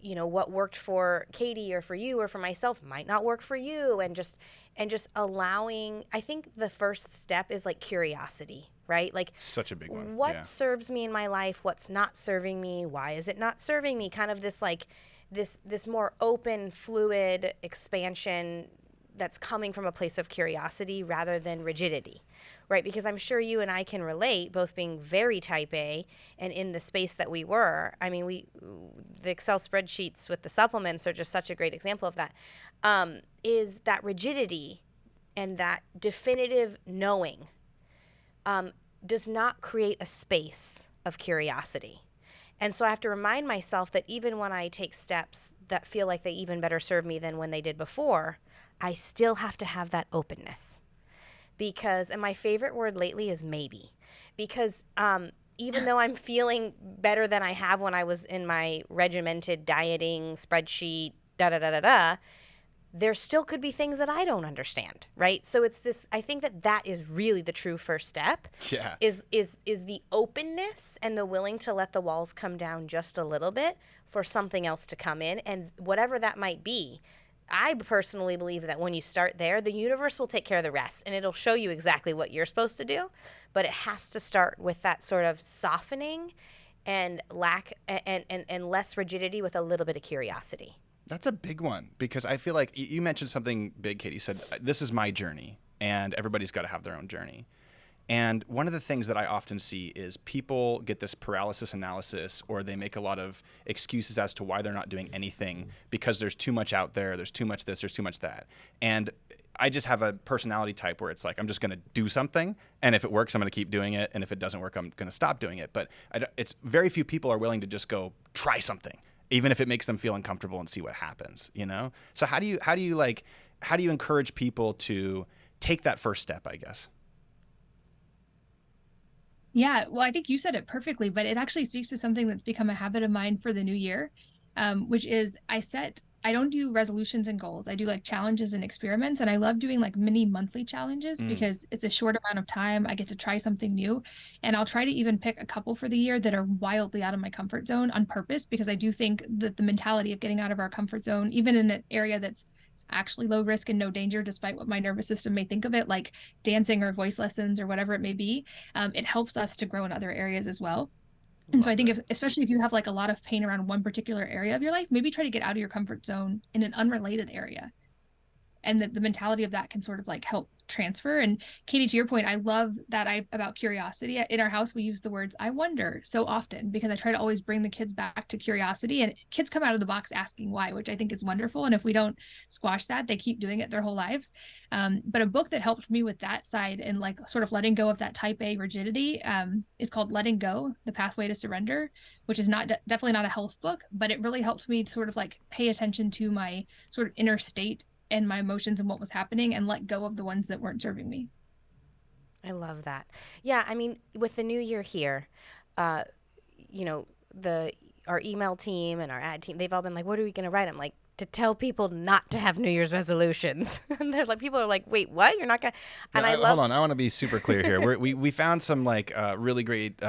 what worked for Katie or for you or for myself might not work for you, and just allowing. I think the first step is like curiosity, right? Like such a big one. What serves me in my life? What's not serving me? Why is it not serving me? Kind of this like this more open, fluid expansion that's coming from a place of curiosity rather than rigidity, right? Because I'm sure you and I can relate, both being very type A and in the space that we were. I mean, the Excel spreadsheets with the supplements are just such a great example of that, is that rigidity and that definitive knowing does not create a space of curiosity. And so I have to remind myself that even when I take steps that feel like they even better serve me than when they did before, I still have to have that openness. Because, and my favorite word lately is maybe. Because even though I'm feeling better than I have when I was in my regimented dieting spreadsheet, there still could be things that I don't understand, right? So it's this, I think that is really the true first step. Yeah. Is the openness and the willing to let the walls come down just a little bit for something else to come in, and whatever that might be. I personally believe that when you start there, the universe will take care of the rest, and it'll show you exactly what you're supposed to do. But it has to start with that sort of softening and lack and less rigidity with a little bit of curiosity. That's a big one, because I feel like you mentioned something big, Katie. You said, this is my journey, and everybody's got to have their own journey. And one of the things that I often see is people get this paralysis analysis, or they make a lot of excuses as to why they're not doing anything because there's too much out there, there's too much this, there's too much that. And I just have a personality type where it's like, I'm just going to do something, and if it works, I'm going to keep doing it, and if it doesn't work, I'm going to stop doing it. But it's very few people are willing to just go try something, even if it makes them feel uncomfortable, and see what happens, So how do you encourage people to take that first step, I guess. Yeah, well, I think you said it perfectly, but it actually speaks to something that's become a habit of mine for the new year, which is I don't do resolutions and goals. I do like challenges and experiments. And I love doing like mini monthly challenges because it's a short amount of time. I get to try something new. And I'll try to even pick a couple for the year that are wildly out of my comfort zone on purpose, because I do think that the mentality of getting out of our comfort zone, even in an area that's actually low risk and no danger, despite what my nervous system may think of it, like dancing or voice lessons or whatever it may be, it helps us to grow in other areas as well. And so I think especially if you have like a lot of pain around one particular area of your life, maybe try to get out of your comfort zone in an unrelated area. And the mentality of that can sort of like help transfer. And Katie, to your point, I love that about curiosity. In our house, we use the words "I wonder" so often because I try to always bring the kids back to curiosity, and kids come out of the box asking why, which I think is wonderful. And if we don't squash that, they keep doing it their whole lives. But a book that helped me with that side and like sort of letting go of that type A rigidity is called Letting Go: The Pathway to Surrender, which is definitely not a health book, but it really helped me to sort of like pay attention to my sort of inner state and my emotions and what was happening and let go of the ones that weren't serving me. I love that. Yeah, I mean, with the new year here, you know, our email team and our ad team, they've all been like, what are we going to write? I'm like, to tell people not to have New Year's resolutions. And they're like, people are like, wait, what? You're not going to. And hold on. I want to be super clear here. We found some like really great,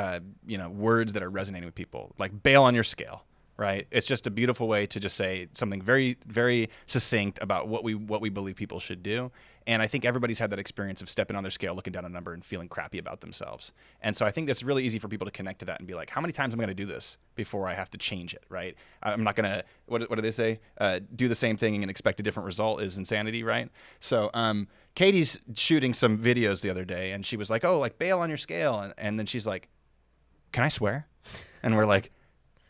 words that are resonating with people, like bail on your scale. Right. It's just a beautiful way to just say something very, very succinct about what we believe people should do. And I think everybody's had that experience of stepping on their scale, looking down a number and feeling crappy about themselves. And so I think that's really easy for people to connect to that and be like, how many times am I going to do this before I have to change it? Right. I'm not going to, what do they say? Do the same thing and expect a different result is insanity. Right. So Katie's shooting some videos the other day and she was like, oh, like bail on your scale. And then she's like, can I swear? And we're like,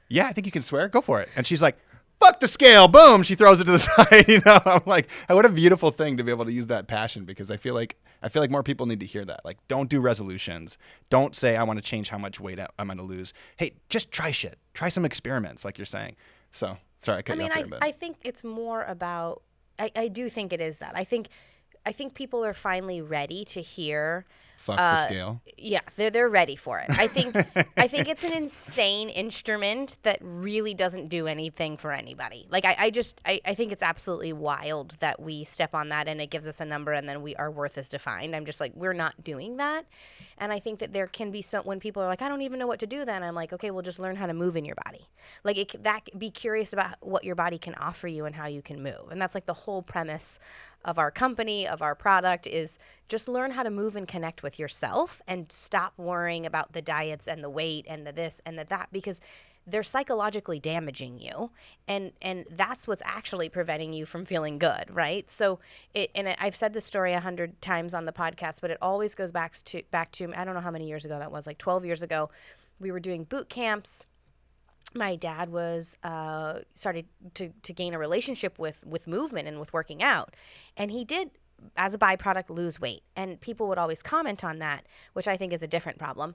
yeah, I think you can swear. Go for it. And she's like, fuck the scale. Boom. She throws it to the side. I'm like, what a beautiful thing to be able to use that passion, because I feel like more people need to hear that. Like, don't do resolutions. Don't say, I want to change how much weight I'm going to lose. Hey, just try shit. Try some experiments, like you're saying. So, sorry, I cut you off there, I think it's more about, I do think it is that. I think people are finally ready to hear. Fuck the scale. Yeah, they're ready for it. I think it's an insane instrument that really doesn't do anything for anybody. Like I think it's absolutely wild that we step on that and it gives us a number and then our worth is defined. I'm just like, we're not doing that. And I think that there can be when people are like, I don't even know what to do then. I'm like, okay, well just learn how to move in your body. Like be curious about what your body can offer you and how you can move. And that's like the whole premise of our company, of our product, is just learn how to move and connect with yourself and stop worrying about the diets and the weight and the this and the that, because they're psychologically damaging you, and that's what's actually preventing you from feeling good, right? So I've said this story 100 times on the podcast, but it always goes back to I don't know how many years ago that was, like 12 years ago. We were doing boot camps. My dad was started to gain a relationship with movement and with working out, and he did, as a byproduct, lose weight. And people would always comment on that, which I think is a different problem.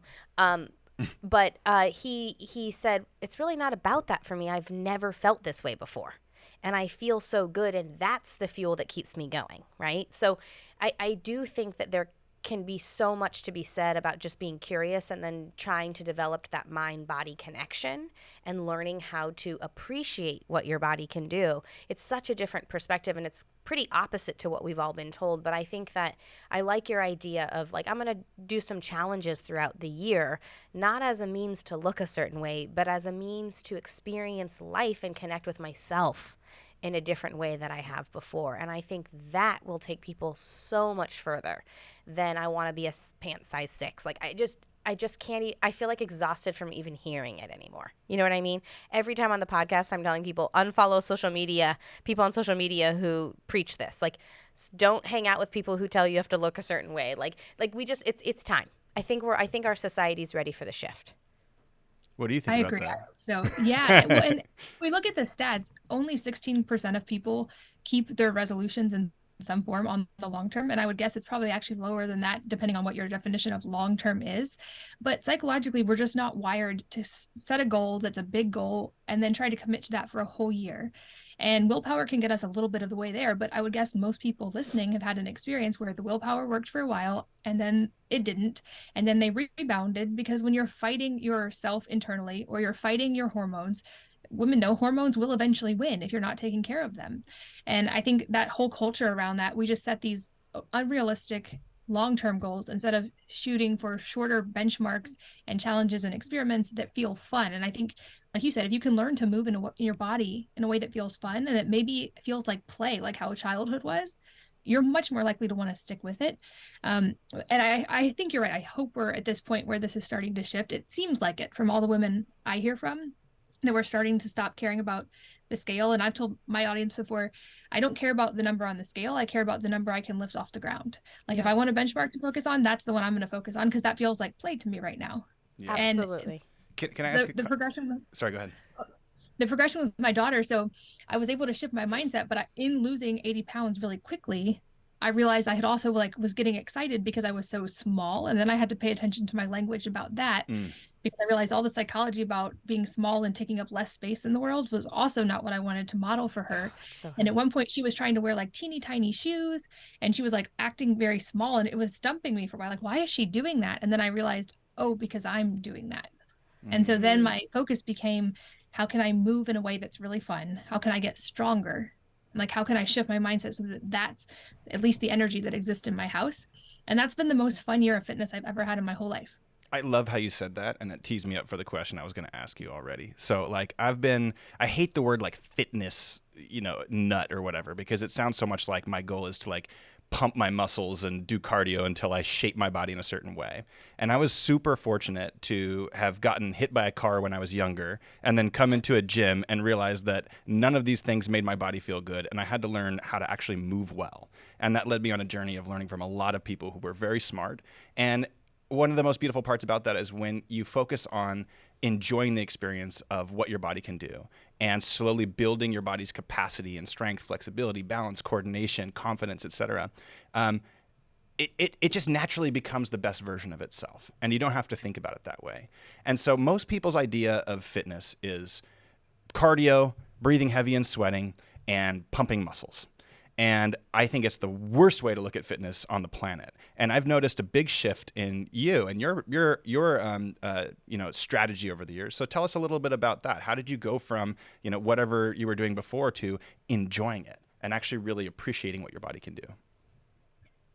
But he said, it's really not about that for me. I've never felt this way before, and I feel so good, and that's the fuel that keeps me going, right? So I do think that there can be so much to be said about just being curious and then trying to develop that mind-body connection and learning how to appreciate what your body can do. It's such a different perspective, and it's pretty opposite to what we've all been told. But I think that I like your idea of like, I'm going to do some challenges throughout the year, not as a means to look a certain way, but as a means to experience life and connect with myself in a different way that I have before. And I think that will take people so much further than I want to be a pant size 6. Like I just can't, I feel like exhausted from even hearing it anymore. You know what I mean? Every time on the podcast, I'm telling people, unfollow people on social media who preach this. Like, don't hang out with people who tell you have to look a certain way. Like it's time. I think our society's ready for the shift. What do you think I about agree. that? So yeah, and we look at the stats, only 16% of people keep their resolutions and some form on the long term. And I would guess it's probably actually lower than that, depending on what your definition of long term is. But psychologically, we're just not wired to set a goal that's a big goal and then try to commit to that for a whole year. And willpower can get us a little bit of the way there. But I would guess most people listening have had an experience where the willpower worked for a while and then it didn't. And then they rebounded, because when you're fighting yourself internally or you're fighting your hormones, women know hormones will eventually win if you're not taking care of them. And I think that whole culture around that, we just set these unrealistic long-term goals instead of shooting for shorter benchmarks and challenges and experiments that feel fun. And I think, like you said, if you can learn to move in your body in a way that feels fun and that maybe feels like play, like how childhood was, you're much more likely to want to stick with it. And I think you're right. I hope we're at this point where this is starting to shift. It seems like it from all the women I hear from, that we're starting to stop caring about the scale. And I've told my audience before, I don't care about the number on the scale. I care about the number I can lift off the ground. Like if I want a benchmark to focus on, that's the one I'm going to focus on, because that feels like play to me right now. Yeah. Absolutely. Can I ask the progression? Sorry, go ahead. The progression with my daughter. So I was able to shift my mindset, but in losing 80 pounds really quickly, I realized I had also was getting excited because I was so small. And then I had to pay attention to my language about that, because I realized all the psychology about being small and taking up less space in the world was also not what I wanted to model for her. And at one point she was trying to wear like teeny tiny shoes and she was like acting very small, and it was stumping me for a while. Like, why is she doing that? And then I realized, oh, because I'm doing that. And so then my focus became, how can I move in a way that's really fun? How can I get stronger? Like, how can I shift my mindset so that that's at least the energy that exists in my house? And that's been the most fun year of fitness I've ever had in my whole life. I love how you said that, and it teased me up for the question I was going to ask you already. So, like, I hate the word, like, fitness, nut or whatever, because it sounds so much like my goal is to, like, pump my muscles and do cardio until I shape my body in a certain way. And I was super fortunate to have gotten hit by a car when I was younger and then come into a gym and realize that none of these things made my body feel good. And I had to learn how to actually move well. And that led me on a journey of learning from a lot of people who were very smart. And one of the most beautiful parts about that is when you focus on enjoying the experience of what your body can do and slowly building your body's capacity and strength, flexibility, balance, coordination, confidence, etc. It just naturally becomes the best version of itself, and you don't have to think about it that way. And so most people's idea of fitness is cardio, breathing heavy and sweating, and pumping muscles. And I think it's the worst way to look at fitness on the planet. And I've noticed a big shift in you and your strategy over the years. So tell us a little bit about that. How did you go from, whatever you were doing before to enjoying it and actually really appreciating what your body can do?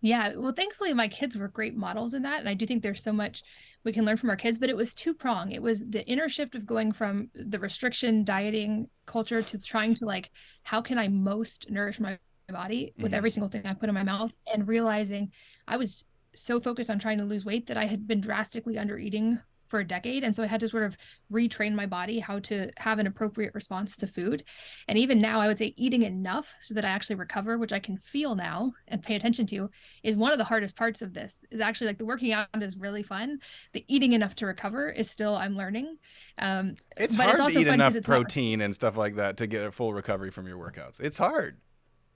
Yeah, well, thankfully my kids were great models in that. And I do think there's so much we can learn from our kids, but it was two-pronged. It was the inner shift of going from the restriction dieting culture to trying to, like, how can I most nourish my body with every single thing I put in my mouth, and realizing I was so focused on trying to lose weight that I had been drastically under eating for a decade. And so I had to sort of retrain my body how to have an appropriate response to food. And even now, I would say eating enough so that I actually recover, which I can feel now and pay attention to, is one of the hardest parts of this. Is actually, like, the working out is really fun. The eating enough to recover is still, I'm learning. It's hard to eat enough protein and stuff like that to get a full recovery from your workouts. It's hard.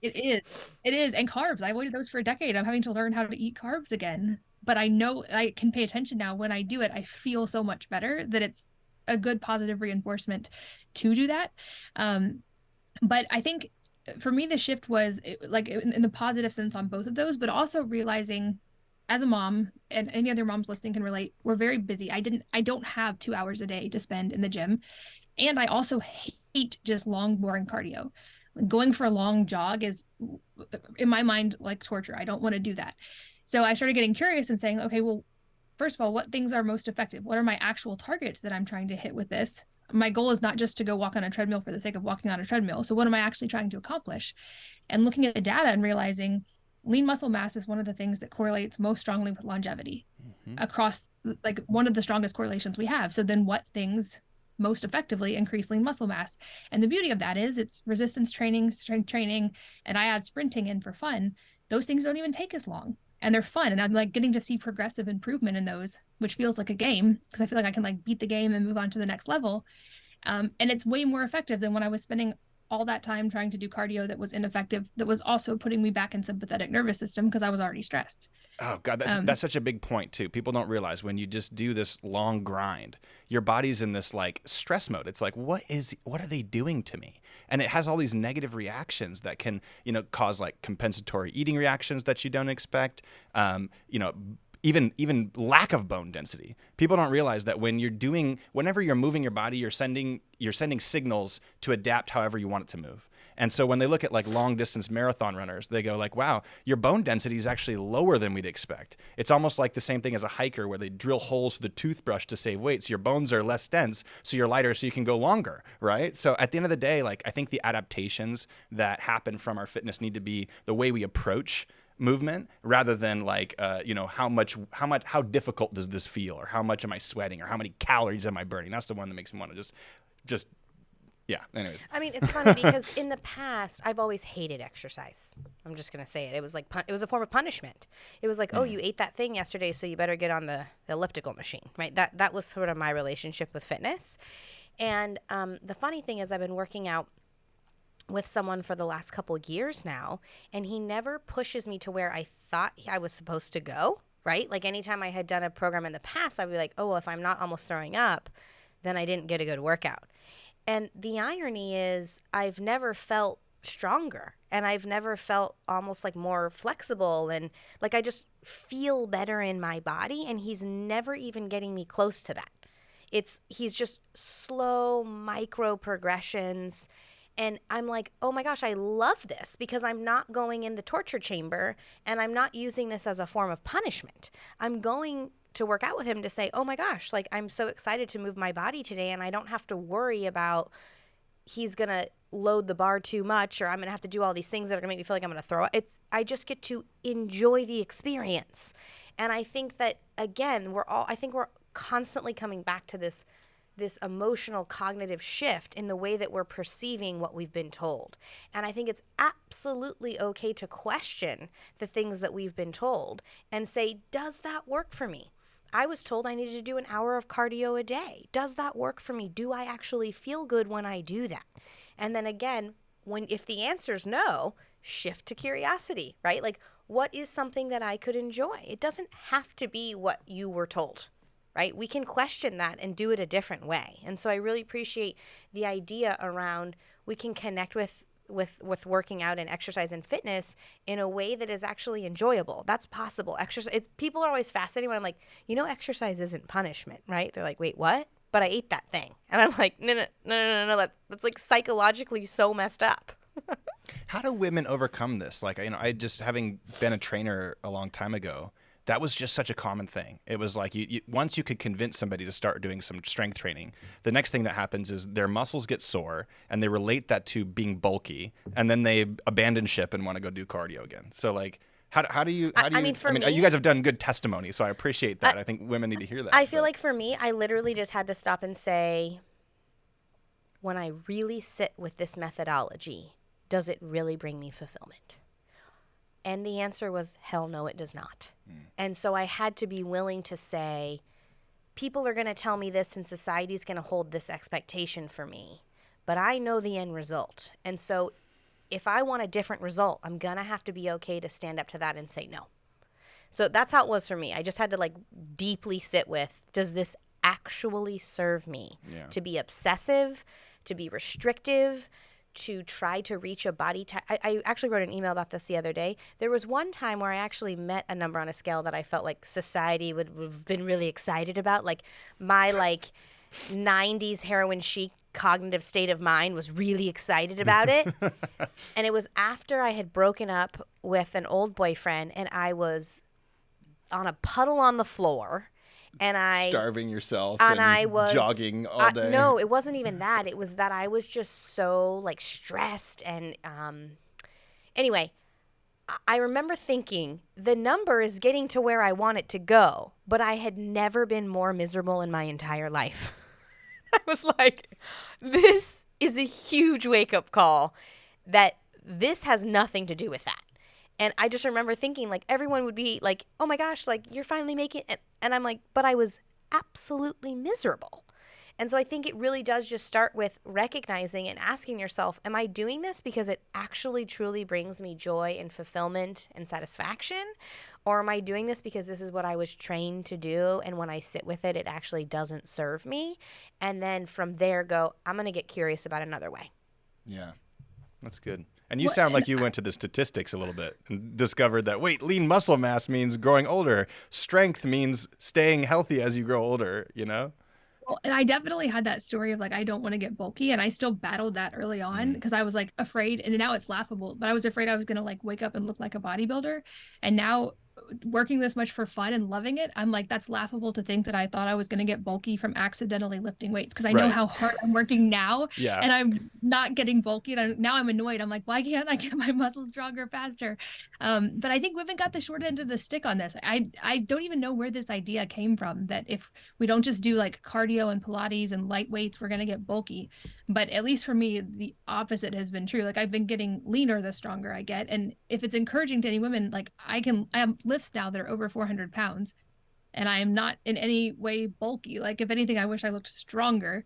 It is. And carbs, I avoided those for a decade. I'm having to learn how to eat carbs again. But I know I can pay attention now. When I do it, I feel so much better that it's a good positive reinforcement to do that. But I think for me, the shift was like in the positive sense on both of those, but also realizing as a mom, and any other moms listening can relate, we're very busy. I don't have 2 hours a day to spend in the gym. And I also hate just long, boring cardio. Going for a long jog is, in my mind, like torture. I don't want to do that. So I started getting curious and saying, okay, well, first of all, what things are most effective? What are my actual targets that I'm trying to hit with this? My goal is not just to go walk on a treadmill for the sake of walking on a treadmill. So what am I actually trying to accomplish? And looking at the data and realizing lean muscle mass is one of the things that correlates most strongly with longevity across, like, one of the strongest correlations we have. So then what things most effectively increase lean muscle mass? And the beauty of that is it's resistance training, strength training, and I add sprinting in for fun. Those things don't even take as long. And they're fun. And I'm, like, getting to see progressive improvement in those, which feels like a game, because I feel like I can, like, beat the game and move on to the next level. And it's way more effective than when I was spending all that time trying to do cardio that was ineffective, that was also putting me back in sympathetic nervous system because I was already stressed. Oh God, that's such a big point too. People don't realize when you just do this long grind, your body's in this like stress mode. It's like, what are they doing to me? And it has all these negative reactions that can, cause like compensatory eating reactions that you don't expect. Even lack of bone density. People don't realize that whenever you're moving your body, you're sending signals to adapt however you want it to move. And so when they look at like long distance marathon runners, they go like, wow, your bone density is actually lower than we'd expect. It's almost like the same thing as a hiker where they drill holes with a toothbrush to save weight. So your bones are less dense, so you're lighter, so you can go longer, right? So at the end of the day, like I think the adaptations that happen from our fitness need to be the way we approach movement rather than like, how difficult does this feel, or how much am I sweating, or how many calories am I burning? That's the one that makes me want to just yeah. Anyways. I mean, it's funny because in the past, I've always hated exercise. I'm just going to say it. It was like, it was a form of punishment. It was like, oh, you ate that thing yesterday, so you better get on the elliptical machine, right? That was sort of my relationship with fitness. And the funny thing is I've been working out with someone for the last couple of years now, and he never pushes me to where I thought I was supposed to go, right? Like anytime I had done a program in the past, I'd be like, oh, well, if I'm not almost throwing up, then I didn't get a good workout. And the irony is I've never felt stronger, and I've never felt almost like more flexible, and like I just feel better in my body, and he's never even getting me close to that. He's just slow micro progressions. And I'm like, oh my gosh, I love this because I'm not going in the torture chamber, and I'm not using this as a form of punishment. I'm going to work out with him to say, oh my gosh, like I'm so excited to move my body today, and I don't have to worry about he's going to load the bar too much, or I'm going to have to do all these things that are going to make me feel like I'm going to throw up. I just get to enjoy the experience. And I think that, again, we're constantly coming back to this emotional cognitive shift in the way that we're perceiving what we've been told. And I think it's absolutely okay to question the things that we've been told and say, does that work for me? I was told I needed to do an hour of cardio a day. Does that work for me? Do I actually feel good when I do that? And then again, if the answer is no, shift to curiosity, right? Like, what is something that I could enjoy? It doesn't have to be what you were told, right? We can question that and do it a different way. And so I really appreciate the idea around we can connect with working out and exercise and fitness in a way that is actually enjoyable. That's possible. People are always fascinated when I'm like, exercise isn't punishment, right? They're like, wait, what? But I ate that thing. And I'm like, no, that's like psychologically so messed up. How do women overcome this? Like, I just, having been a trainer a long time ago, that was just such a common thing. It was like once you could convince somebody to start doing some strength training, the next thing that happens is their muscles get sore, and they relate that to being bulky, and then they abandon ship and want to go do cardio again. So like, how do you? You guys have done good testimony, so I appreciate that. I think women need to hear that. I feel like for me, I literally just had to stop and say, when I really sit with this methodology, does it really bring me fulfillment? And the answer was, hell no, it does not. And so I had to be willing to say, people are going to tell me this, and society's going to hold this expectation for me, but I know the end result. And so if I want a different result, I'm going to have to be okay to stand up to that and say no. So that's how it was for me. I just had to deeply sit with, does this actually serve me? Yeah. To be obsessive, to be restrictive, to try to reach a body type. I actually wrote an email about this the other day. There was one time where I actually met a number on a scale that I felt like society would have been really excited about. Like my 90s heroin chic cognitive state of mind was really excited about it. And it was after I had broken up with an old boyfriend, and I was on a puddle on the floor. And starving yourself and I was jogging all day. No, it wasn't even that. It was that I was just so stressed. And anyway, I remember thinking the number is getting to where I want it to go, but I had never been more miserable in my entire life. I was like, this is a huge wake-up call that this has nothing to do with that. And I just remember thinking, everyone would be like, oh my gosh, you're finally making it. And I'm like, but I was absolutely miserable. And so I think it really does just start with recognizing and asking yourself, am I doing this because it actually truly brings me joy and fulfillment and satisfaction? Or am I doing this because this is what I was trained to do, and when I sit with it, it actually doesn't serve me? And then from there go, I'm going to get curious about another way. Yeah, that's good. And you sound like you went to the statistics a little bit and discovered that, wait, lean muscle mass means growing older. Strength means staying healthy as you grow older, you know? Well, and I definitely had that story of like, I don't want to get bulky. And I still battled that early on because I was like afraid, and now it's laughable, but I was afraid I was going to like wake up and look like a bodybuilder. And now working this much for fun and loving it, I'm like, that's laughable to think that I thought I was going to get bulky from accidentally lifting weights, because I know Right. how hard I'm working now. Yeah. And I'm not getting bulky. And now I'm annoyed. I'm like, why can't I get my muscles stronger faster? But I think women got the short end of the stick on this. I don't even know where this idea came from, that if we don't just do like cardio and Pilates and light weights, we're going to get bulky. But at least for me, the opposite has been true. Like, I've been getting leaner the stronger I get. And if it's encouraging to any women, like I have lifts now that are over 400 pounds, and I am not in any way bulky. Like, if anything, I wish I looked stronger.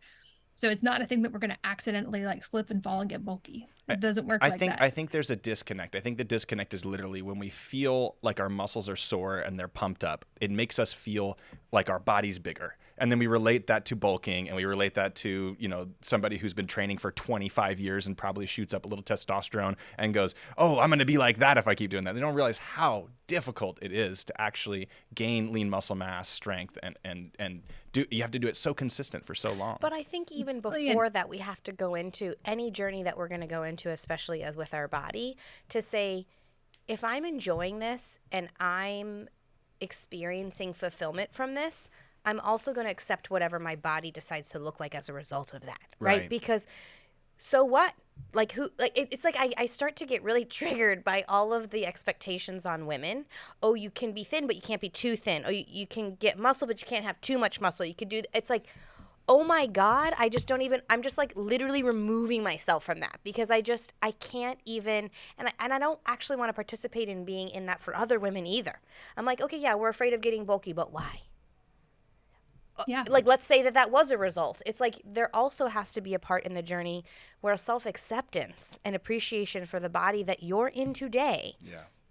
So it's not a thing that we're going to accidentally like slip and fall and get bulky. It doesn't work like that. I think there's a disconnect. I think the disconnect is literally when we feel like our muscles are sore and they're pumped up, it makes us feel like our body's bigger. And then we relate that to bulking, and we relate that to, you know, somebody who's been training for 25 years and probably shoots up a little testosterone and goes, oh, I'm going to be like that if I keep doing that. They don't realize how difficult it is to actually gain lean muscle mass, strength, and do. You have to do it so consistent for so long. But I think even before that, we have to go into any journey that we're going to go into, especially as with our body, to say, if I'm enjoying this and I'm experiencing fulfillment from this, I'm also going to accept whatever my body decides to look like as a result of that, right? Because so what? Like, who? Like, it's like I start to get really triggered by all of the expectations on women. Oh, you can be thin, but you can't be too thin. Oh, you can get muscle, but you can't have too much muscle. You could do. It's like, oh my God, I just don't even. I'm just like literally removing myself from that, because I can't even. And I don't actually want to participate in being in that for other women either. I'm like, okay, yeah, we're afraid of getting bulky, but why? Yeah. Like, let's say that was a result. It's like there also has to be a part in the journey where self-acceptance and appreciation for the body that you're in today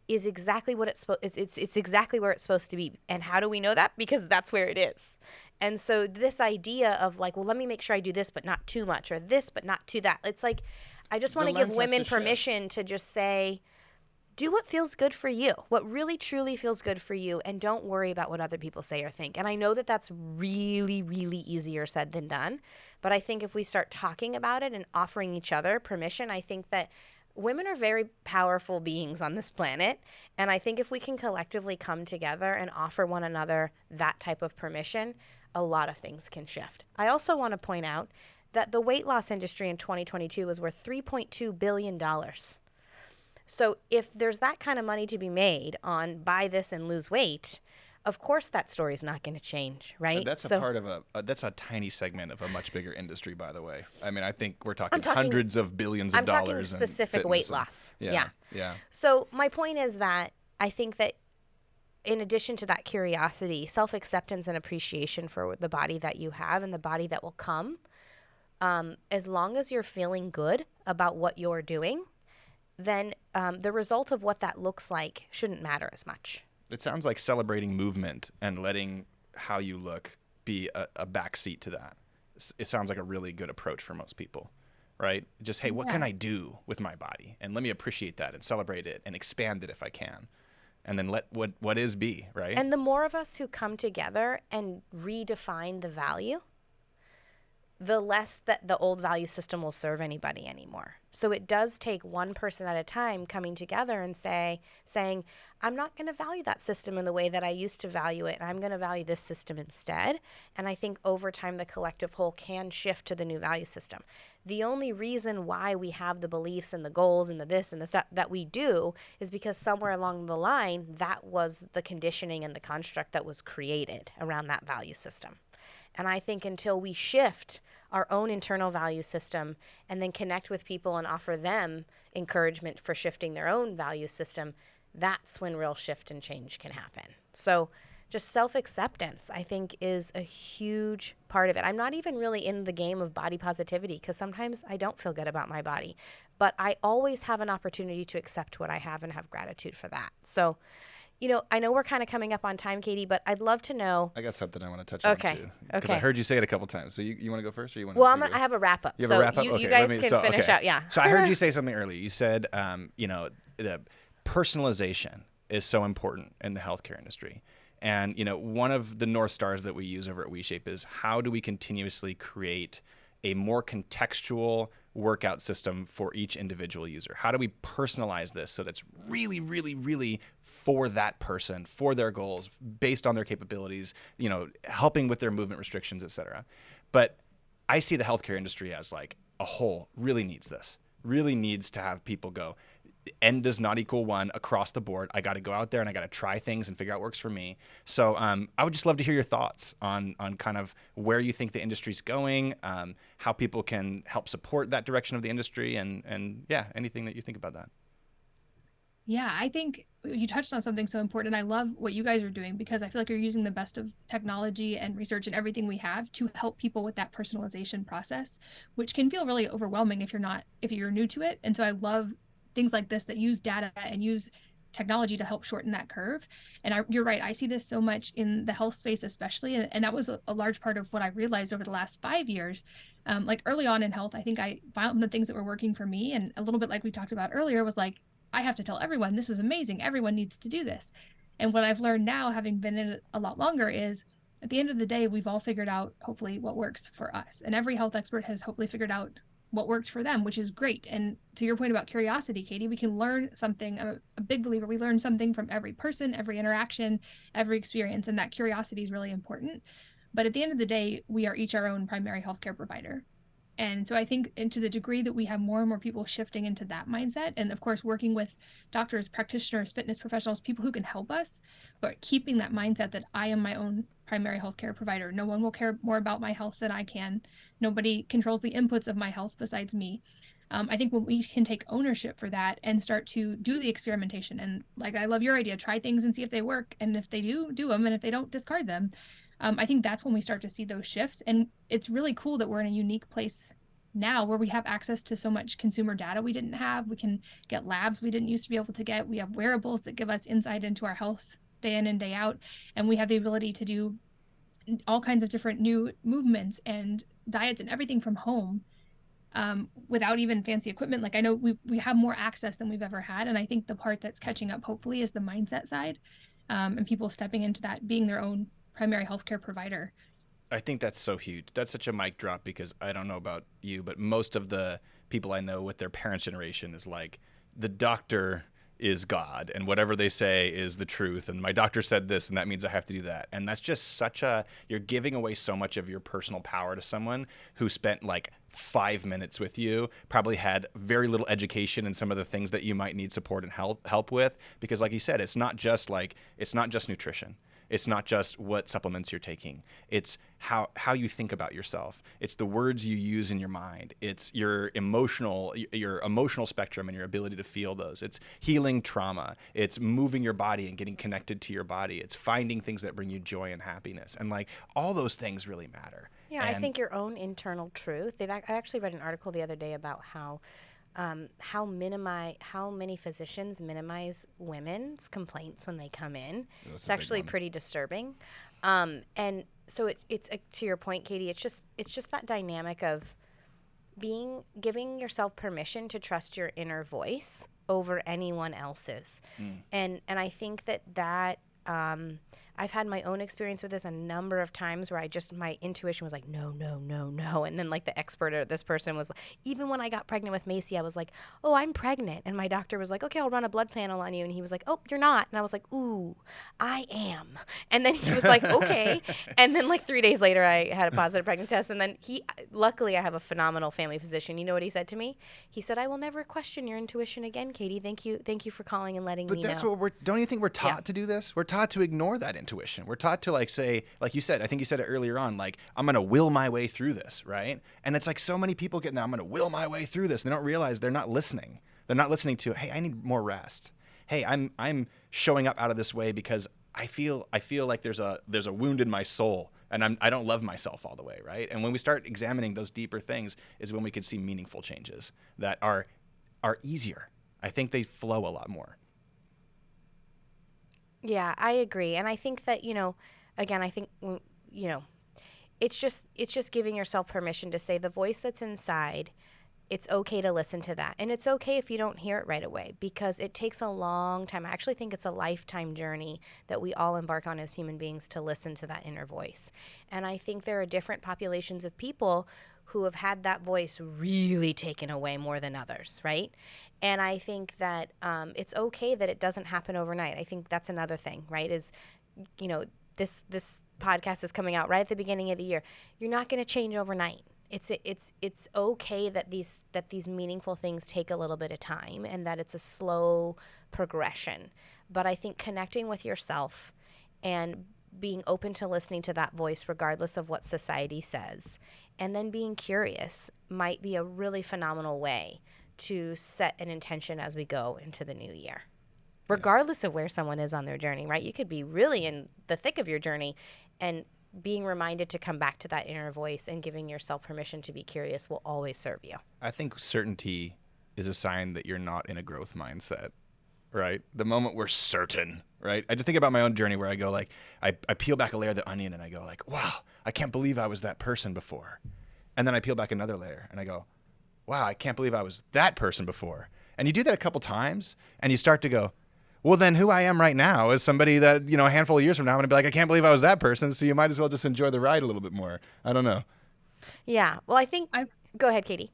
is exactly what it's exactly where it's supposed to be. And how do we know that? Because that's where it is. And so this idea of like, well, let me make sure I do this, but not too much, or this, but not too that. It's like, I just want to give women permission to just say, do what feels good for you, what really truly feels good for you, and don't worry about what other people say or think. And I know that that's really, really easier said than done, but I think if we start talking about it and offering each other permission, I think that women are very powerful beings on this planet, and I think if we can collectively come together and offer one another that type of permission, a lot of things can shift. I also want to point out that the weight loss industry in 2022 was worth $3.2 billion. So if there's that kind of money to be made on buy this and lose weight, of course that story is not going to change, right? That's a part of that's a tiny segment of a much bigger industry, by the way. I mean, I think we're talking hundreds of billions of dollars. I'm talking specific weight loss. Yeah. Yeah. So my point is that I think that in addition to that curiosity, self-acceptance and appreciation for the body that you have and the body that will come, as long as you're feeling good about what you're doing, then the result of what that looks like shouldn't matter as much. It sounds like celebrating movement and letting how you look be a backseat to that. It sounds like a really good approach for most people, right? Just, hey, what can I do with my body? And let me appreciate that and celebrate it and expand it if I can. And then let what is be, right? And the more of us who come together and redefine the value, the less that the old value system will serve anybody anymore. So it does take one person at a time coming together and saying, I'm not going to value that system in the way that I used to value it, and I'm going to value this system instead. And I think over time, the collective whole can shift to the new value system. The only reason why we have the beliefs and the goals and the this and the that we do is because somewhere along the line, that was the conditioning and the construct that was created around that value system. And I think until we shift our own internal value system and then connect with people and offer them encouragement for shifting their own value system, that's when real shift and change can happen. So just self-acceptance, I think, is a huge part of it. I'm not even really in the game of body positivity because sometimes I don't feel good about my body, but I always have an opportunity to accept what I have and have gratitude for that. So, I know we're kind of coming up on time, Katie, but I'd love to know. I got something I want to touch on too. Because I heard you say it a couple times. So you want to go first, or you want to? Well, I have a wrap up. You have a wrap up. You guys can finish out. Yeah. So I heard you say something earlier. You said, the personalization is so important in the healthcare industry. And, one of the North Stars that we use over at WeShape is how do we continuously create a more contextual workout system for each individual user? How do we personalize this so that's really, really, really for that person, for their goals, based on their capabilities, helping with their movement restrictions, et cetera. But I see the healthcare industry as like a whole really needs to have people go, N does not equal 1 across the board. I got to go out there and I got to try things and figure out what works for me. So I would just love to hear your thoughts on kind of where you think the industry's going, how people can help support that direction of the industry, and anything that you think about that. Yeah, I think you touched on something so important. I love what you guys are doing because I feel like you're using the best of technology and research and everything we have to help people with that personalization process, which can feel really overwhelming if you're new to it. And so I love things like this that use data and use technology to help shorten that curve. And you're right. I see this so much in the health space, especially. And that was a large part of what I realized over the last 5 years. Like early on in health, I think I found the things that were working for me. And a little bit like we talked about earlier was like, I have to tell everyone, this is amazing. Everyone needs to do this. And what I've learned now, having been in it a lot longer, is at the end of the day, we've all figured out hopefully what works for us. And every health expert has hopefully figured out what works for them, which is great. And to your point about curiosity, Katie, we can learn something. I'm a big believer. We learn something from every person, every interaction, every experience. And that curiosity is really important. But at the end of the day, we are each our own primary healthcare provider. And so I think, and to the degree that we have more and more people shifting into that mindset, and of course, working with doctors, practitioners, fitness professionals, people who can help us, but keeping that mindset that I am my own primary healthcare provider. No one will care more about my health than I can. Nobody controls the inputs of my health besides me. I think when we can take ownership for that and start to do the experimentation, and like, I love your idea, try things and see if they work. And if they do them. And if they don't, discard them. I think that's when we start to see those shifts. And it's really cool that we're in a unique place now where we have access to so much consumer data we didn't have. We can get labs we didn't used to be able to get. We have wearables that give us insight into our health day in and day out. And we have the ability to do all kinds of different new movements and diets and everything from home without even fancy equipment. Like, I know we have more access than we've ever had. And I think the part that's catching up hopefully is the mindset side, and people stepping into that, being their own primary healthcare provider. I think that's so huge. That's such a mic drop, because I don't know about you, but most of the people I know with their parents' generation is like, the doctor is God and whatever they say is the truth. And my doctor said this and that means I have to do that. And that's just you're giving away so much of your personal power to someone who spent like 5 minutes with you, probably had very little education in some of the things that you might need support and help with. Because like you said, it's not just nutrition. It's not just what supplements you're taking. It's how you think about yourself. It's the words you use in your mind. It's your emotional spectrum and your ability to feel those. It's healing trauma. It's moving your body and getting connected to your body. It's finding things that bring you joy and happiness. And like, all those things really matter. Yeah, I think your own internal truth. I actually read an article the other day about how many physicians minimize women's complaints when they come in. It's actually pretty disturbing. And so it's to your point, Katie, it's just that dynamic of giving yourself permission to trust your inner voice over anyone else's. And I think that I've had my own experience with this a number of times where my intuition was like, no. And then like the expert or this person was, even when I got pregnant with Macy, I was like, oh, I'm pregnant. And my doctor was like, okay, I'll run a blood panel on you. And he was like, oh, you're not. And I was like, ooh, I am. And then he was like, okay. And then like 3 days later, I had a positive pregnancy test. And then luckily I have a phenomenal family physician. You know what he said to me? He said, I will never question your intuition again, Katie. Thank you for calling and letting me know. But that's what don't you think we're taught to do this? We're taught to ignore that intuition. We're taught to say, like you said, I think you said it earlier on, like, I'm going to will my way through this, right? And it's like so many people get now, I'm going to will my way through this. They don't realize they're not listening. They're not listening to, hey, I need more rest. Hey, I'm showing up out of this way because I feel like there's a wound in my soul, and I don't love myself all the way, right? And when we start examining those deeper things is when we can see meaningful changes that are easier. I think they flow a lot more. Yeah, I agree. And I think that, again, I think, it's just giving yourself permission to say the voice that's inside, it's okay to listen to that. And it's okay if you don't hear it right away, because it takes a long time. I actually think it's a lifetime journey that we all embark on as human beings to listen to that inner voice. And I think there are different populations of people who have had that voice really taken away more than others, right? And I think that it's okay that it doesn't happen overnight. I think that's another thing, right? Is, this podcast is coming out right at the beginning of the year. You're not going to change overnight. It's okay that these meaningful things take a little bit of time, and that it's a slow progression. But I think connecting with yourself and being open to listening to that voice regardless of what society says, and then being curious, might be a really phenomenal way to set an intention as we go into the new year. Regardless of where someone is on their journey, right? You could be really in the thick of your journey, and being reminded to come back to that inner voice and giving yourself permission to be curious will always serve you. I think certainty is a sign that you're not in a growth mindset, right? The moment we're certain, right? I just think about my own journey where I go like, I peel back a layer of the onion and I go like, wow, I can't believe I was that person before. And then I peel back another layer and I go, wow, I can't believe I was that person before. And you do that a couple times and you start to go, well, then who I am right now is somebody that, a handful of years from now, I'm going to be like, I can't believe I was that person. So you might as well just enjoy the ride a little bit more. I don't know. Yeah. Well, I think, go ahead, Katie.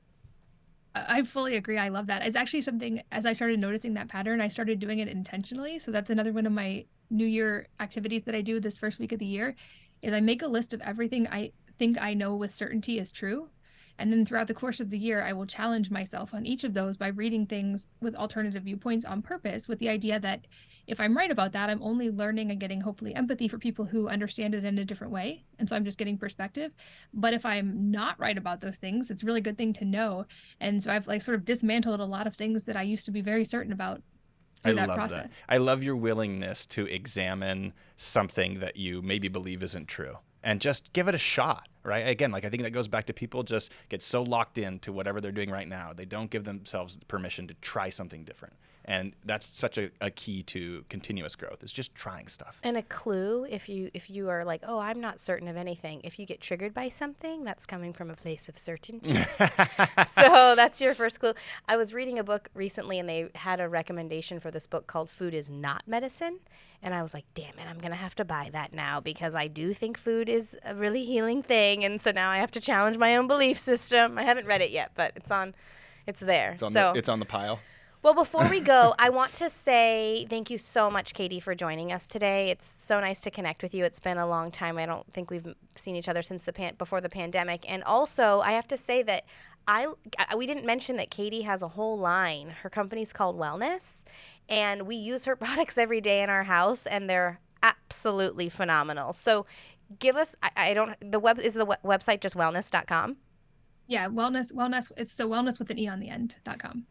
I fully agree. I love that. It's actually something, as I started noticing that pattern, I started doing it intentionally. So that's another one of my New Year activities that I do this first week of the year, is I make a list of everything I think I know with certainty is true. And then throughout the course of the year, I will challenge myself on each of those by reading things with alternative viewpoints on purpose, with the idea that if I'm right about that, I'm only learning and getting hopefully empathy for people who understand it in a different way. And so I'm just getting perspective. But if I'm not right about those things, it's a really good thing to know. And so I've sort of dismantled a lot of things that I used to be very certain about through that process. That. I love your willingness to examine something that you maybe believe isn't true and just give it a shot, right? Again, I think that goes back to people just get so locked into whatever they're doing right now. They don't give themselves permission to try something different. And that's such a key to continuous growth. It's just trying stuff. And a clue, if you are like, oh, I'm not certain of anything. If you get triggered by something, that's coming from a place of certainty. So that's your first clue. I was reading a book recently, and they had a recommendation for this book called Food is Not Medicine. And I was like, damn it, I'm going to have to buy that now, because I do think food is a really healing thing. And so now I have to challenge my own belief system. I haven't read it yet, but it's there. It's on the pile. Well, before we go, I want to say thank you so much, Katie, for joining us today. It's so nice to connect with you. It's been a long time. I don't think we've seen each other since before the pandemic. And also, I have to say that we didn't mention that Katie has a whole line. Her company's called Wellness, and we use her products every day in our house, and they're absolutely phenomenal. So give us, is the website just wellness.com? Yeah, wellness. It's so wellness with an E on the end.com.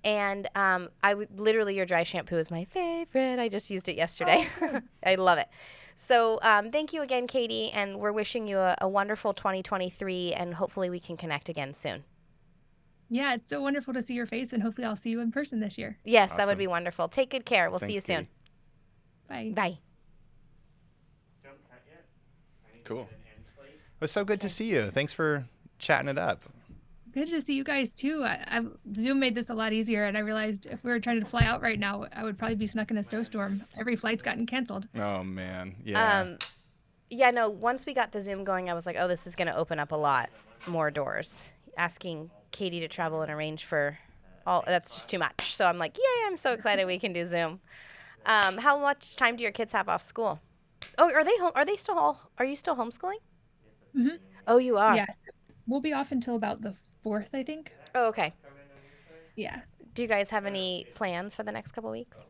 And your dry shampoo is my favorite. I just used it yesterday. Oh. I love it. So thank you again, Katie, and we're wishing you a wonderful 2023, and hopefully we can connect again soon. Yeah, it's so wonderful to see your face, and hopefully I'll see you in person this year. Yes, awesome. That would be wonderful. Take good care. We'll see you soon. Katie. Bye. Bye. Cool. It was so good to see you. Thanks for chatting it up. Good to see you guys too. Zoom made this a lot easier, and I realized if we were trying to fly out right now, I would probably be snuck in a snowstorm. Every flight's gotten canceled. Oh man, yeah. Once we got the Zoom going, I was like, oh, this is going to open up a lot more doors. Asking Katie to travel and arrange for that's just too much. So I'm like, yay, I'm so excited we can do Zoom. How much time do your kids have off school? Oh, are they home? Are you still homeschooling? Mm-hmm. Oh, you are? Yes. We'll be off until about the 4th, I think. Oh, okay. Yeah. Do you guys have any plans for the next couple weeks?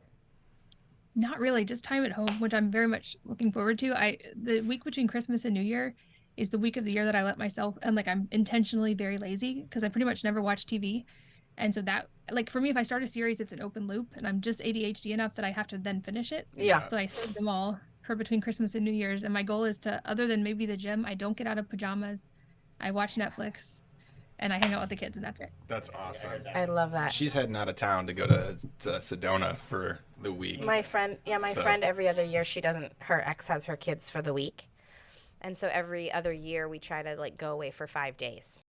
Not really, just time at home, which I'm very much looking forward to. The week between Christmas and New Year is the week of the year that I let myself, and I'm intentionally very lazy because I pretty much never watch TV. And so that, for me, if I start a series, it's an open loop, and I'm just ADHD enough that I have to then finish it. Yeah. So I save them all for between Christmas and New Year's. And my goal is to, other than maybe the gym, I don't get out of pajamas. I watch Netflix and I hang out with the kids, and that's it. That's awesome. I love that. She's heading out of town to go to Sedona for the week. My friend, So- friend, every other year, her ex has her kids for the week. And so every other year we try to like go away for 5 days.